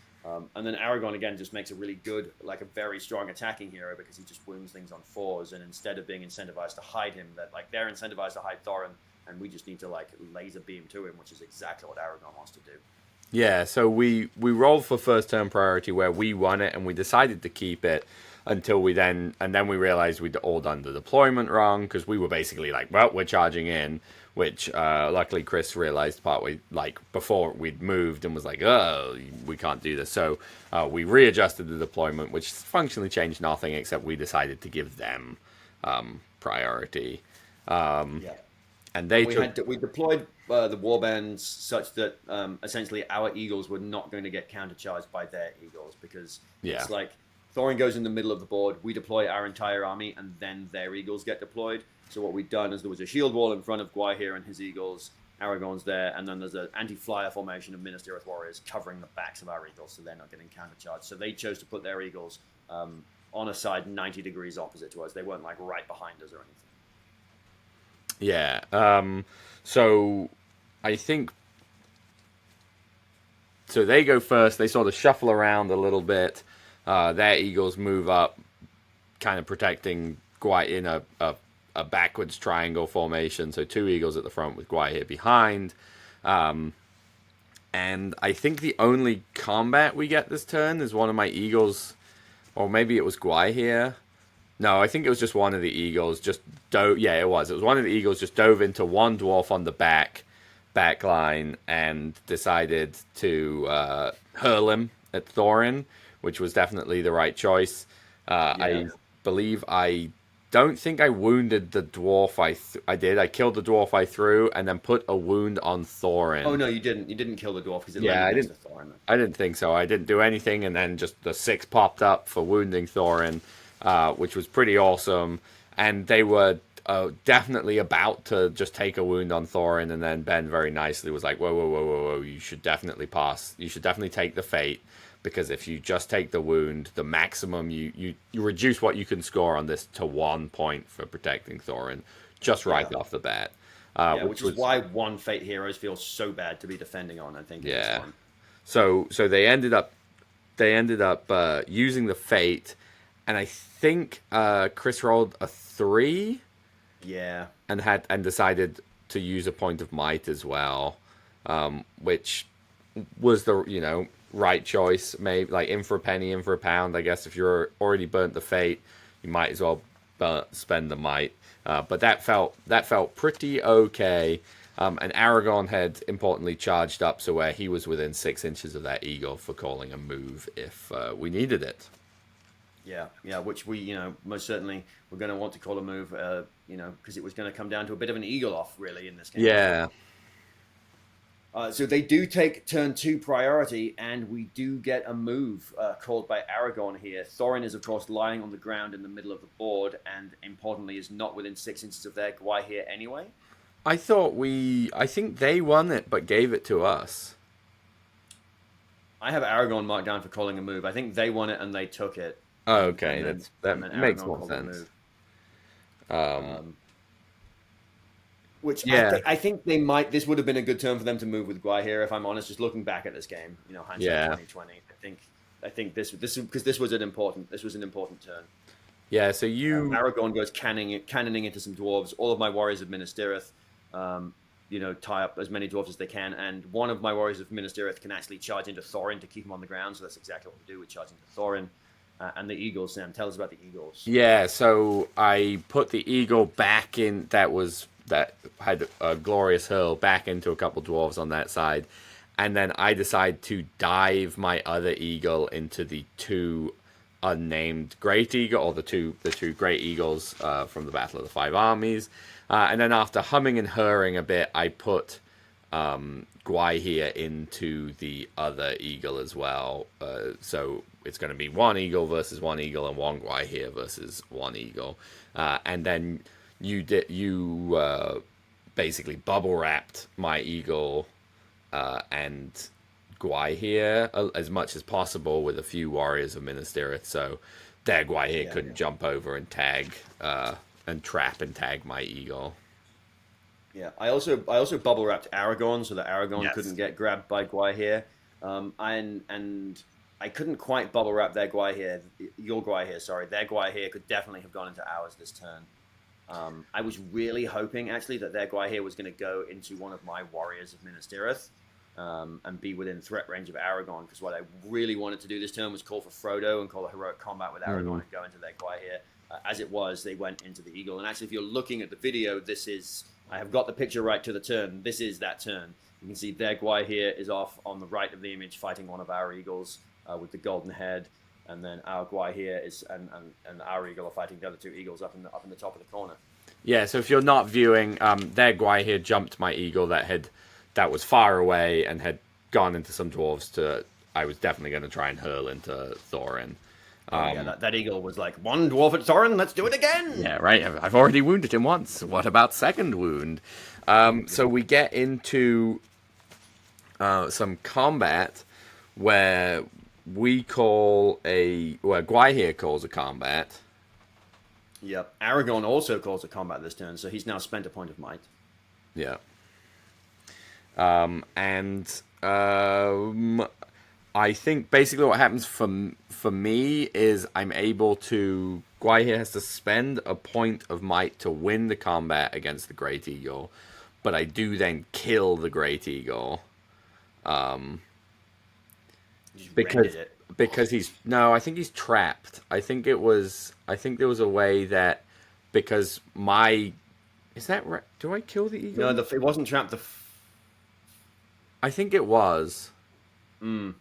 And then Aragorn again just makes a really good, a very strong attacking hero because he just wounds things on 4s, and instead of being incentivized to hide him, they're incentivized to hide Thorin, and we just need to laser beam to him, which is exactly what Aragorn wants to do. Yeah, so we rolled for first turn priority where we won it, and we decided to keep it until we realized we'd all done the deployment wrong, because we were basically we're charging in, which luckily Chris realized partway, before we'd moved, and was oh, we can't do this. So we readjusted the deployment, which functionally changed nothing, except we decided to give them priority. And we deployed the warbands such that essentially our Eagles were not going to get countercharged by their Eagles, because it's Thorin goes in the middle of the board, we deploy our entire army, and then their Eagles get deployed. So what we'd done is there was a shield wall in front of Gwaihir and his Eagles, Aragorn's there, and then there's an anti-flyer formation of Minas Tirith warriors covering the backs of our Eagles, so they're not getting countercharged. So they chose to put their Eagles on a side 90 degrees opposite to us. They weren't right behind us or anything. Yeah. So I think... So they go first. They sort of shuffle around a little bit. Their Eagles move up, kind of protecting Gwaihir in a backwards triangle formation. So 2 Eagles at the front with Gwaihir behind. And I think the only combat we get this turn is one of my Eagles, or maybe it was Gwaihir. No, I think it was just one of the Eagles just dove. Yeah, it was. It was one of the Eagles just dove into one dwarf on the back line and decided to hurl him at Thorin, which was definitely the right choice. I believe I don't think I wounded the dwarf. I did. I killed the dwarf I threw, and then put a wound on Oh Thorin. no, you didn't. You didn't kill the dwarf because it Yeah, landed I next didn't. to Thorin. I didn't think so. I didn't do anything, and then just the six popped up for wounding Thorin, which was pretty awesome. And they were definitely about to just take a wound on Thorin, and then Ben very nicely was like, "Whoa, whoa, whoa, whoa, whoa! You should definitely pass. You should definitely take the fate, because if you just take the wound, the maximum you reduce what you can score on this to 1 point for protecting Thorin, just right Yeah, off the bat, yeah, which which is was why one Fate Heroes feels so bad to be defending on. I think in this yeah. one. So they ended up using the fate, and I think Chris rolled a 3 Yeah, and decided to use a point of might as well, which was the right choice. Maybe like in for a penny, in for a pound. I guess if you're already burnt the fate, you might as well spend the might. But that felt pretty okay. And Aragon had importantly charged up, so where he was within 6 inches of that eagle for calling a move if we needed it. yeah, yeah. Which we, most certainly were going to want to call a move. Because it was going to come down to a bit of an eagle off, really, in this game. Yeah, So they do take turn two priority, and we do get a move called by Aragorn here. Thorin is, of course, lying on the ground in the middle of the board, and importantly, is not within 6 inches of their Gwaihir anyway. I think they won it, but gave it to us. I have Aragorn marked down for calling a move. I think they won it and they took it, Oh, and okay, then that and then makes Aragorn more called a sense. move. Um, Um, which yeah, I think they might. This would have been a good turn for them to move with Gwaihir, if I'm honest. Just looking back at this game, hindsight yeah, 2020. I think this because this was an important turn. yeah. So you, Aragorn goes cannoning into some dwarves. All of my warriors of Minas Tirith, tie up as many dwarves as they can, and one of my warriors of Minas Tirith can actually charge into Thorin to keep him on the ground. So that's exactly what we do. We charge into Thorin, and the eagles. Sam, tell us about the eagles. yeah. So I put the eagle back in. That had a glorious hurl back into a couple dwarves on that side, and then I decide to dive my other eagle into the two unnamed great eagle, or the two great eagles from the Battle of the Five Armies. And then after humming and hurring a bit, I put Gwaihir into the other eagle as well. So it's going to be one eagle versus one eagle, and one Gwaihir versus one eagle. And then you basically bubble wrapped my eagle and Gwaihir as much as possible with a few warriors of Minas Tirith, so their Gwaihir Yeah, couldn't jump over and tag and trap and tag my eagle. yeah. I also bubble wrapped Aragorn so that Aragorn Yes. couldn't get grabbed by Gwaihir, and I couldn't quite bubble wrap their Gwaihir, your Gwaihir, sorry, their Gwaihir could definitely have gone into ours this turn. I was really hoping actually that their Gwaihir was going to go into one of my warriors of Minas Tirith, and be within threat range of Aragorn, because what I really wanted to do this turn was call for Frodo and call a heroic combat with Aragorn and go into their Gwaihir. As it was, they went into the eagle. And actually, if you're looking at the video, I have got the picture right to the turn. This is that turn. You can see their Gwaihir is off on the right of the image, fighting one of our eagles with the golden head. And then our Gwaihir and our eagle are fighting the other two eagles up in the top of the corner. Yeah, so if you're not viewing, their Gwaihir jumped my eagle that was far away and had gone into some dwarves. I was definitely going to try and hurl into Thorin. Yeah, that eagle was like, one dwarf at Thorin, let's do it again. Yeah, right. I've already wounded him once. What about second wound? So we get into some combat where Gwaihir calls a combat. Yep. Aragorn also calls a combat this turn, so he's now spent a point of might. Yeah. And I think basically what happens for me is Gwaihir has to spend a point of might to win the combat against the Great Eagle, but I do then kill the Great Eagle. Just Because rendered it. I think he's trapped. I think there was a way that because my is that right? Do I kill the eagle? No, it wasn't trapped. I think it was. Oh,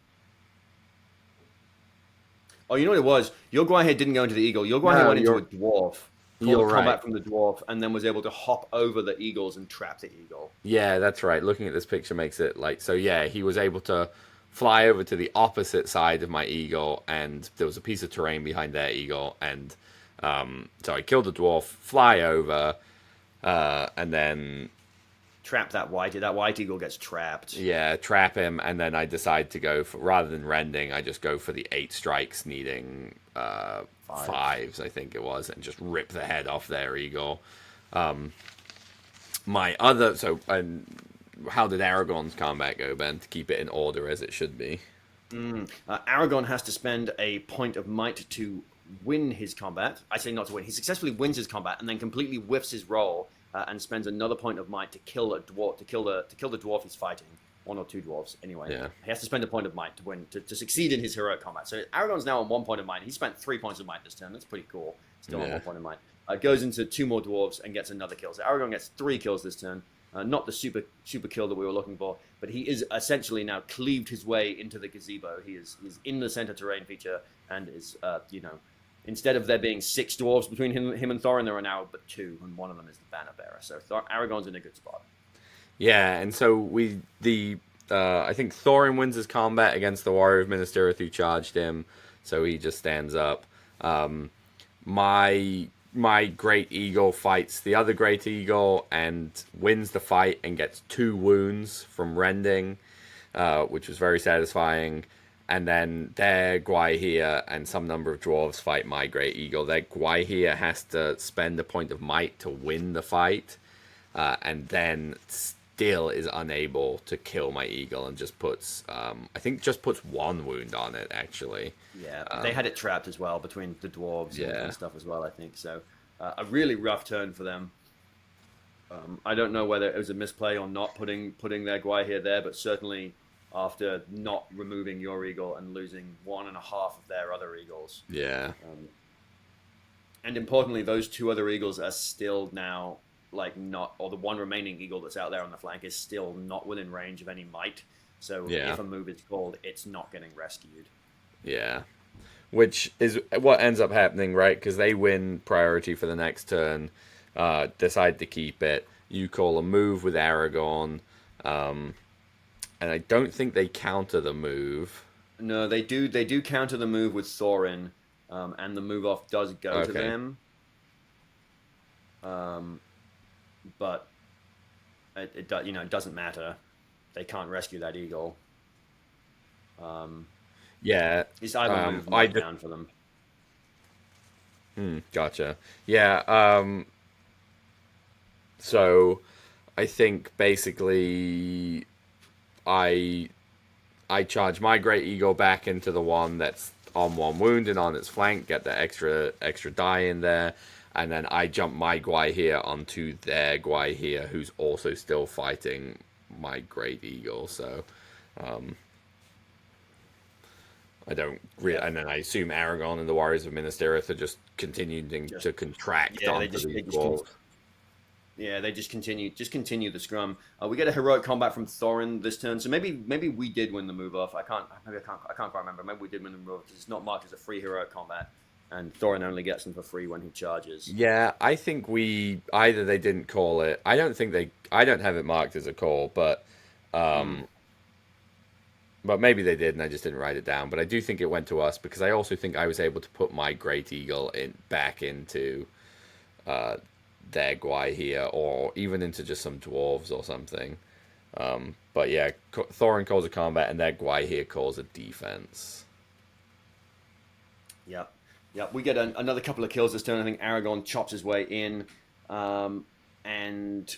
you know what it was? Your Gwaihir didn't go into the eagle. Your Gwaihir No, went into a dwarf. called a You're right. combat from the dwarf, and then was able to hop over the eagles and trap the eagle. Yeah, that's right. Looking at this picture makes it like so. Yeah, he was able to fly over to the opposite side of my eagle, and there was a piece of terrain behind their eagle, and so I killed the dwarf, fly over, and then Trap that white. That white eagle gets trapped. yeah, trap him, and then I decide to go for rather than rending, I just go for the 8 strikes, needing Five. fives, I think it was, and just rip the head off their eagle. My other so and how did Aragon's combat go, Ben? To keep it in order as it should be. Aragon has to spend a point of might to win his combat. I say not to win. He successfully wins his combat and then completely whiffs his roll and spends another point of might to kill a dwarf. To kill the dwarf he's fighting. One or two dwarves, anyway. Yeah. He has to spend a point of might to win to succeed in his heroic combat. So Aragon's now on 1 point of might. He spent 3 points of might this turn. That's pretty cool. Still on Yeah. 1 point of might. Goes into 2 more dwarves and gets another kill. So Aragon gets 3 kills this turn. Not the super kill that we were looking for, but he is essentially now cleaved his way into the gazebo. He's in the center terrain feature and is instead of there being 6 dwarves between him and Thorin, there are now but 2, and one of them is the banner bearer. So Aragon's in a good spot. Yeah, and so I think Thorin wins his combat against the Warrior of Minas Tirith who charged him, so he just stands up. My great eagle fights the other great eagle and wins the fight and gets 2 wounds from rending, which was very satisfying. And then their Gwaihir and some number of dwarves fight my great eagle. Their Gwaihir has to spend a point of might to win the fight, and then still is unable to kill my eagle and just puts, I think, just puts 1 wound on it, actually. Yeah, they had it trapped as well between the dwarves Yeah. and stuff as well, I think. So a really rough turn for them. I don't know whether it was a misplay or not putting their Gwaihir there, but certainly after not removing your eagle and losing 1.5 of their other eagles. Yeah. And importantly, those 2 other eagles are still now or the 1 remaining eagle that's out there on the flank is still not within range of any might. So Yeah. if a move is called, it's not getting rescued. Yeah. Which is what ends up happening, right? Because they win priority for the next turn, decide to keep it. You call a move with Aragon, and I don't think they counter the move. No, they do. They do counter the move with Thorin, and the move off does go to Okay. them. But it doesn't matter. They can't rescue that eagle. Yeah. It's either move I might down for them. Gotcha. Yeah. So I think basically I charge my great eagle back into the one that's on 1 wound and on its flank, get the extra die in there, and then I jump my Gwaihir onto their Gwaihir, who's also still fighting my great eagle. So I don't really, and then I assume Aragon and the Warriors of Minas Tirith are just continuing to contract Yeah, onto the dwarves. they just continue the scrum. We get a heroic combat from Thorin this turn, so maybe we did win the move off. I can't quite remember. Maybe we did win the move off because it's not marked as a free heroic combat, and Thorin only gets them for free when he charges. Yeah, I think either they didn't call it. I don't have it marked as a call, but maybe they did and I just didn't write it down. But I do think it went to us because I also think I was able to put my great eagle back into their Gwaihir or even into just some dwarves or something. But yeah, Thorin calls a combat and their Gwaihir calls a defense. Yep. We get another couple of kills this turn. I think Aragon chops his way in, and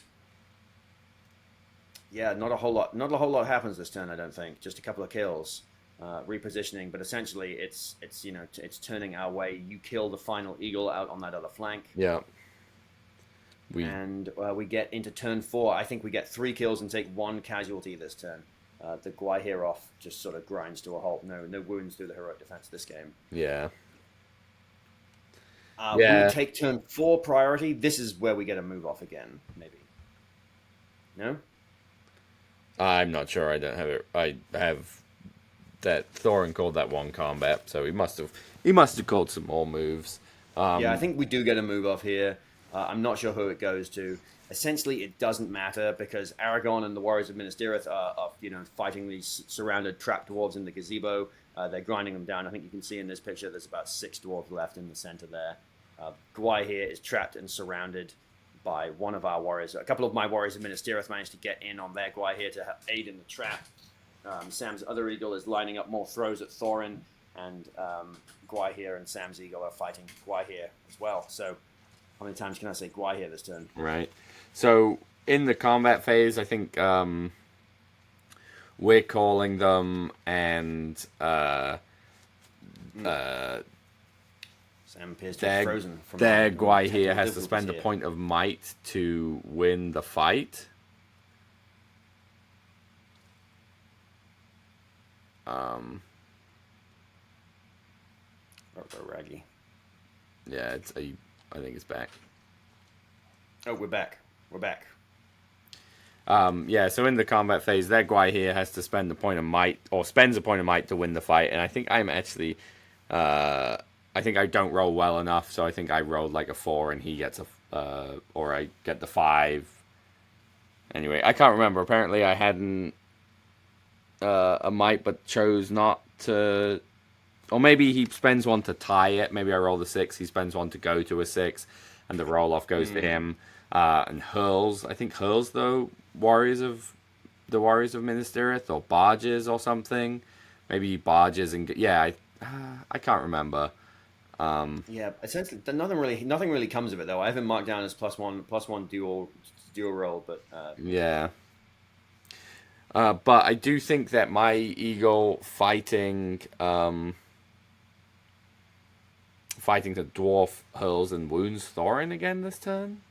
yeah, not a whole lot happens this turn. I don't think. Just a couple of kills, repositioning. But essentially, it's turning our way. You kill the final eagle out on that other flank. Yeah. We get into turn 4. I think we get 3 kills and take 1 casualty this turn. The Gwaihir off just sort of grinds to a halt. No wounds through the heroic defense this game. Yeah. We would take turn 4 priority. This is where we get a move off again, maybe. No? I'm not sure. I don't have it. I have that Thorin called that 1 combat, so he must have called some more moves. Yeah, I think we do get a move off here. I'm not sure who it goes to. Essentially, it doesn't matter because Aragon and the Warriors of Minas Tirith are fighting these surrounded trapped dwarves in the gazebo. They're grinding them down. I think you can see in this picture there's about 6 dwarves left in the center there. Gwai here is trapped and surrounded by one of our warriors. A couple of my warriors of Minas Tirith managed to get in on their Gwai here to aid in the trap. Sam's other eagle is lining up more throws at Thorin, and Gwai here and Sam's eagle are fighting Gwai here as well. So how many times can I say Gwai here this turn? Right. So in the combat phase, I think we're calling them, and Sam appears to their, have frozen. From their Gwai here has to difficulties spend a here. point of might to win the fight. Raggy. Yeah, I think it's back. Oh, we're back. We're back. Yeah, so in the combat phase, their Gwai here has to spend a point of might, or spends a point of might to win the fight. And I think I'm actually, I think I don't roll well enough, so I think I rolled like a 4 and he gets or I get the 5. Anyway, I can't remember. Apparently I hadn't a might, but chose not to. Or maybe he spends one to tie it. Maybe I roll the 6. He spends one to go to a 6, and the roll off goes to him. And hurls. I think hurls the warriors of Minas Tirith, or barges or something. Maybe he barges and I can't remember. Yeah, essentially, nothing really comes of it though. I have him marked down as +1 dual roll, but Yeah. But I do think that my eagle fighting the dwarf hurls and wounds Thorin again this turn.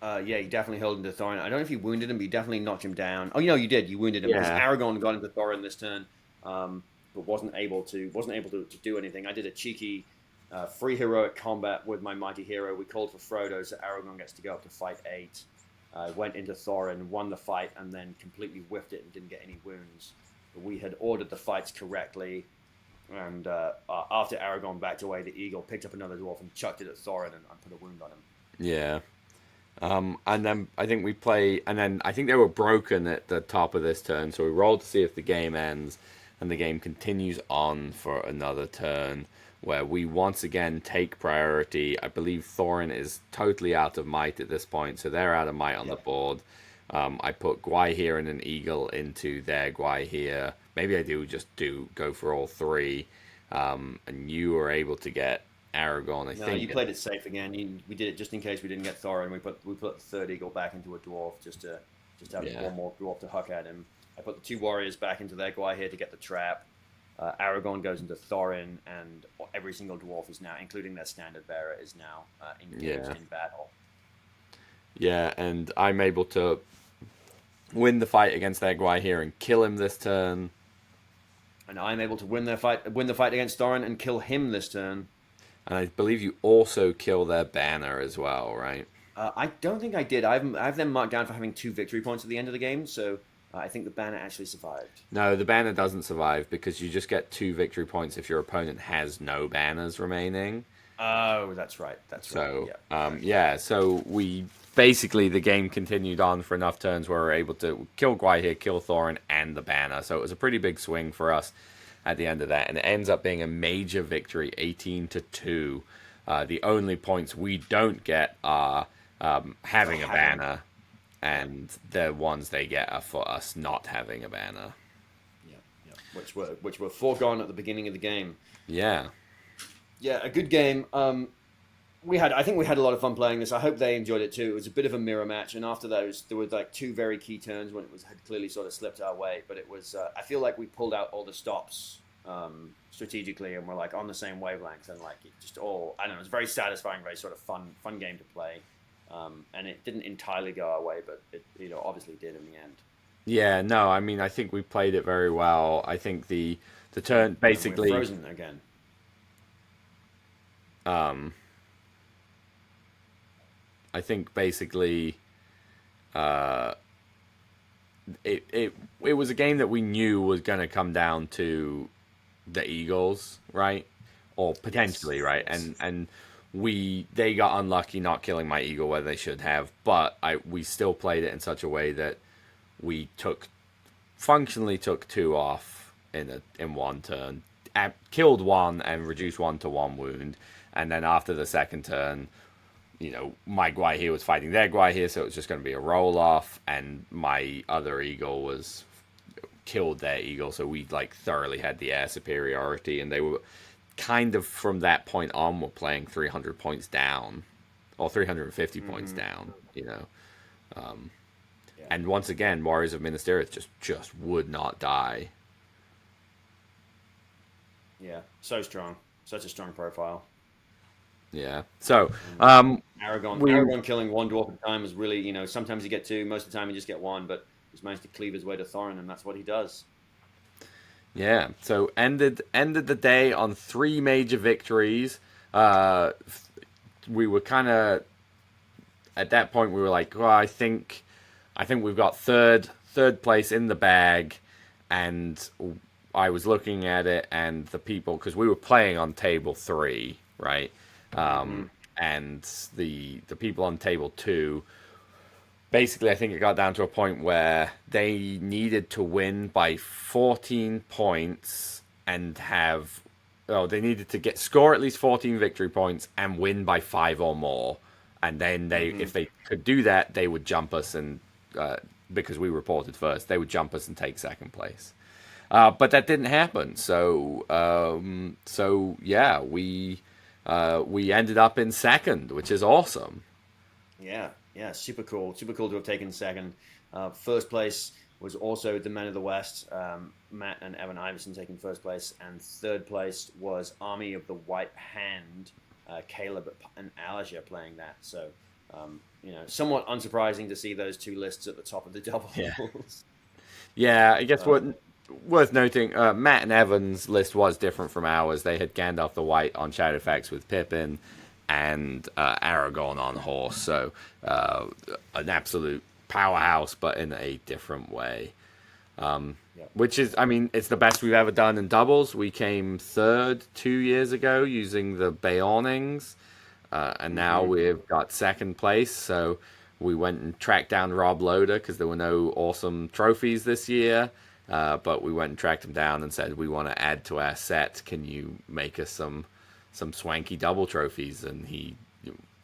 yeah, he definitely held him to Thorin. I don't know if you wounded him, but you definitely knocked him down. Oh, you did. You wounded him because Yeah. Aragorn got into Thorin this turn, but wasn't able to do anything. I did a cheeky free heroic combat with my mighty hero. We called for Frodo, so Aragorn gets to go up to fight 8. Went into Thorin, won the fight, and then completely whiffed it and didn't get any wounds. But we had ordered the fights correctly, and after Aragorn backed away, the eagle picked up another dwarf and chucked it at Thorin and put a wound on him. Yeah. And then I think I think they were broken at the top of this turn, so we rolled to see if the game ends, and the game continues on for another turn, where we once again take priority. I believe Thorin is totally out of might at this point, so they're out of might on the board. I put Gwai here and an eagle into their Gwai here. Maybe I go for all 3, and you were able to get Aragorn. I No, think you played it safe again. We did it just in case we didn't get Thorin. We put the third eagle back into a dwarf just to have one more dwarf to huck at him. I put the 2 warriors back into their Gwai here to get the trap. Aragorn goes into Thorin, and every single dwarf is now, including their standard bearer, is now engaged in battle. Yeah, and I'm able to win the fight against their Gwai here and kill him this turn. And I'm able to win the fight against Thorin and kill him this turn. And I believe you also kill their banner as well, right? I don't think I did. I have them marked down for having 2 victory points at the end of the game, so I think the banner actually survived. No, the banner doesn't survive because you just get 2 victory points if your opponent has no banners remaining. Oh, that's right. So, Yeah. So we basically, the game continued on for enough turns where we were able to kill Gwai here, kill Thorin, and the banner. So it was a pretty big swing for us at the end of that, and it ends up being a major victory, 18-2. The only points we don't get are having a banner, and the ones they get are for us not having a banner. Yeah. Which were foregone at the beginning of the game. Yeah. Yeah, a good game. I think we had a lot of fun playing this. I hope they enjoyed it too. It was a bit of a mirror match, and after those, there were like 2 very key turns when it had clearly sort of slipped our way. But it was, I feel like we pulled out all the stops strategically, and we're like on the same wavelength, and like it just all, I don't know, it was very satisfying, very sort of fun game to play. And it didn't entirely go our way, but it obviously did in the end. Yeah, no, I mean, I think we played it very well. I think the turn basically. We're frozen again. I think basically, it was a game that we knew was going to come down to the Eagles, right? or Yes. potentially, right? Yes. And they got unlucky not killing my eagle where they should have, but we still played it in such a way that we functionally took two off in one turn, killed one and reduced one to one wound, and then after the second turn, my Guai was fighting their Guai, so it was just going to be a roll off, and my other eagle was killed their eagle, so we like thoroughly had the air superiority, and they were kind of from that point on were playing 300 points down or 350 points Mm-hmm. down. Yeah. And once again, Warriors of Minas Tirith just would not die. Yeah. So strong. Such a strong profile. Yeah. So And Aragon, we Aragon killing one dwarf at a time is really, sometimes you get two, most of the time you just get one, but he's managed to cleave his way to Thorin, and that's what he does. Yeah. So ended the day on three major victories. Uh, we were kind of at that point we were like, well, I think we've got third place in the bag, and I was looking at it and the people because we were playing on table 3, right? Mm-hmm. And the people on table 2, basically, I think it got down to a point where they needed to win by 14 points and have. Oh, they needed to score at least 14 victory points and win by 5 or more, and then Mm-hmm. if they could do that, they would jump us and because we reported first, they would jump us and take second place. But that didn't happen. So yeah, we ended up in second, which is awesome. Yeah, yeah, super cool. Super cool to have taken second. First place was also the Men of the West, Matt and Evan Iverson taking first place, and third place was Army of the White Hand, Caleb and Alicia playing that. So, somewhat unsurprising to see those two lists at the top of the Yeah. doubles. Yeah, I guess um, worth noting, Matt and Evan's list was different from ours. They had Gandalf the White on Shadowfax with Pippin and Aragorn on horse, so an absolute powerhouse, but in a different way. yeah. Which is, I mean, it's the best we've ever done in doubles. We came third 2 years ago using the Beornings, and now Mm-hmm. we've got second place. So we went and tracked down Rob Loader because there were no awesome trophies this year. But we went and tracked him down and said, we want to add to our set. Can you make us some swanky double trophies? And he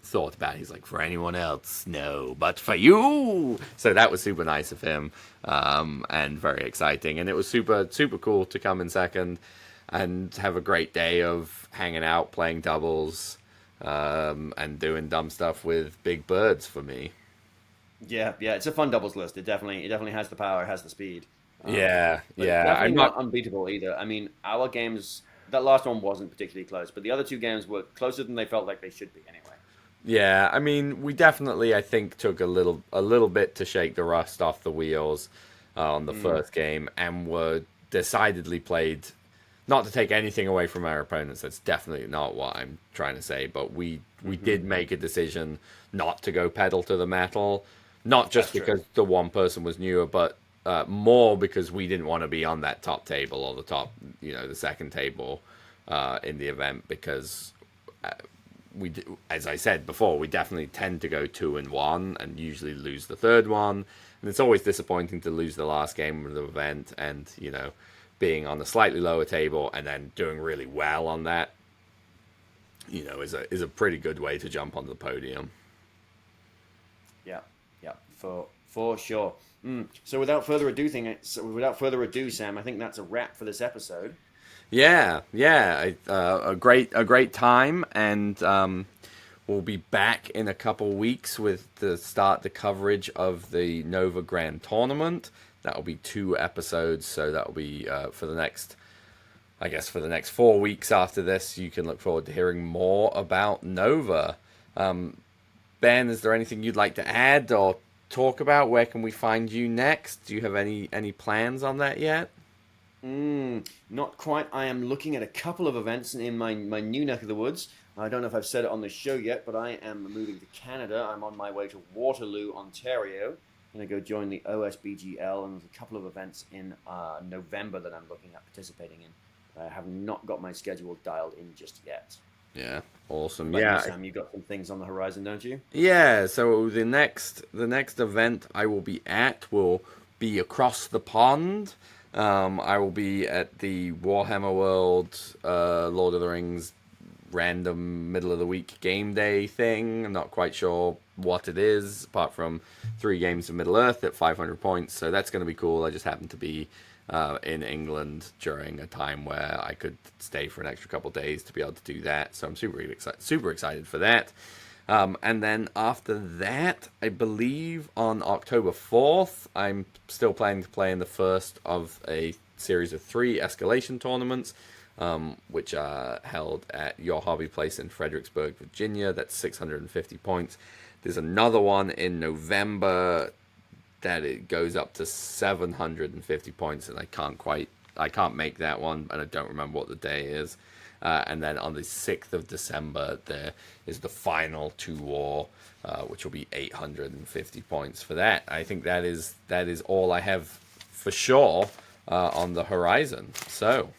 thought about it. He's like, for anyone else, no, but for you. So that was super nice of him, and very exciting. And it was super cool to come in second and have a great day of hanging out, playing doubles, and doing dumb stuff with big birds for me. Yeah, yeah, it's a fun doubles list. It definitely has the power, it has the speed, Yeah, but yeah. definitely I'm not not. unbeatable either. I mean, our games, that last one wasn't particularly close, but the other two games were closer than they felt like they should be anyway. Yeah, I mean, we definitely, I think, took a little bit to shake the rust off the wheels on the Mm, first game, and were decidedly played. Not to take anything away from our opponents, that's definitely not what I'm trying to say. But we hmm. did make a decision not to go pedal to the metal, not That's just true. because the one person was newer, but more because we didn't want to be on that top table or the top, the second table in the event because as I said before, we definitely tend to go 2-1 and usually lose the third one. And it's always disappointing to lose the last game of the event and, being on a slightly lower table and then doing really well on that, is a pretty good way to jump onto the podium. Yeah, yeah, for sure. So without further ado, Sam, I think that's a wrap for this episode. Yeah, yeah, a great time, and we'll be back in a couple weeks with the coverage of the Nova Grand Tournament. That'll be 2 episodes, so that'll be for the next, I guess, for the next 4 weeks after this. You can look forward to hearing more about Nova. Ben, is there anything you'd like to add or talk about? Where can we find you next? Do you have any plans on that yet? Not quite. I am looking at a couple of events in my new neck of the woods. I don't know if I've said it on the show yet, but I am moving to Canada. I'm on my way to Waterloo, Ontario. I'm going to go join the OSBGL, and there's a couple of events in November that I'm looking at participating in. I have not got my schedule dialed in just yet. Yeah, awesome. But Yeah, Sam, you got some things on the horizon, don't you? yeah. So the next event I will be at will be across the pond. I will be at the Warhammer World, Lord of the Rings random middle of the week game day thing. I'm not quite sure what it is, apart from 3 games of Middle Earth at 500 points. So that's going to be cool. I just happen to be in England during a time where I could stay for an extra couple of days to be able to do that. So I'm super excited for that. And then after that, I believe on October 4th, I'm still planning to play in the first of a series of 3 escalation tournaments, which are held at Your Hobby Place in Fredericksburg, Virginia. That's 650 points. There's another one in November that it goes up to 750 points, and I can't make that one, and I don't remember what the day is. And then on the 6th of December, there is the final 2 war, which will be 850 points for that. I think that is all I have for sure on the horizon. So,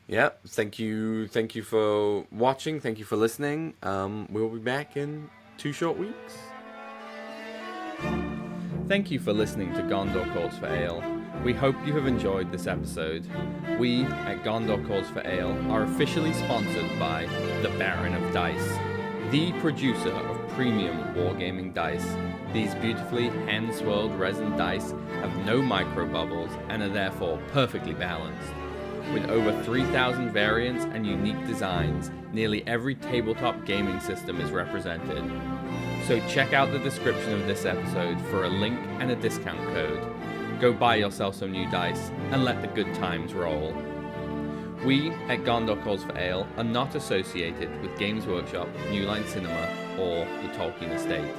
yeah, thank you for watching. Thank you for listening. We'll be back in 2 short weeks. Thank you for listening to Gondor Calls for Ale. We hope you have enjoyed this episode. We at Gondor Calls for Ale are officially sponsored by the Baron of Dice, the producer of premium wargaming dice. These beautifully hand-swirled resin dice have no micro bubbles and are therefore perfectly balanced. With over 3,000 variants and unique designs, nearly every tabletop gaming system is represented. So check out the description of this episode for a link and a discount code. Go buy yourself some new dice and let the good times roll. We at Gondor Calls for Ale are not associated with Games Workshop, New Line Cinema, or the Tolkien Estate.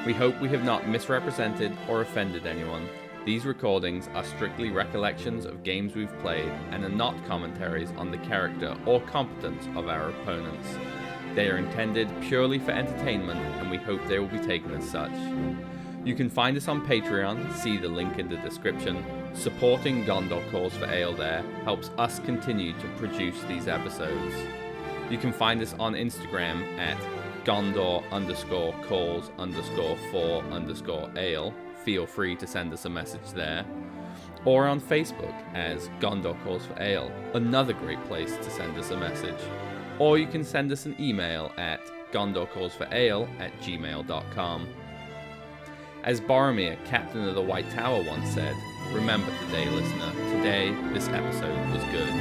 We hope we have not misrepresented or offended anyone. These recordings are strictly recollections of games we've played and are not commentaries on the character or competence of our opponents. They are intended purely for entertainment, and we hope they will be taken as such. You can find us on Patreon, see the link in the description. Supporting Gondor Calls for Ale there helps us continue to produce these episodes. You can find us on Instagram at Gondor_calls_for_ale. Feel free to send us a message there. Or on Facebook as Gondor Calls for Ale, another great place to send us a message. Or you can send us an email at gondorcallsforale@gmail.com. As Boromir, Captain of the White Tower, once said, remember today, listener, today this episode was good.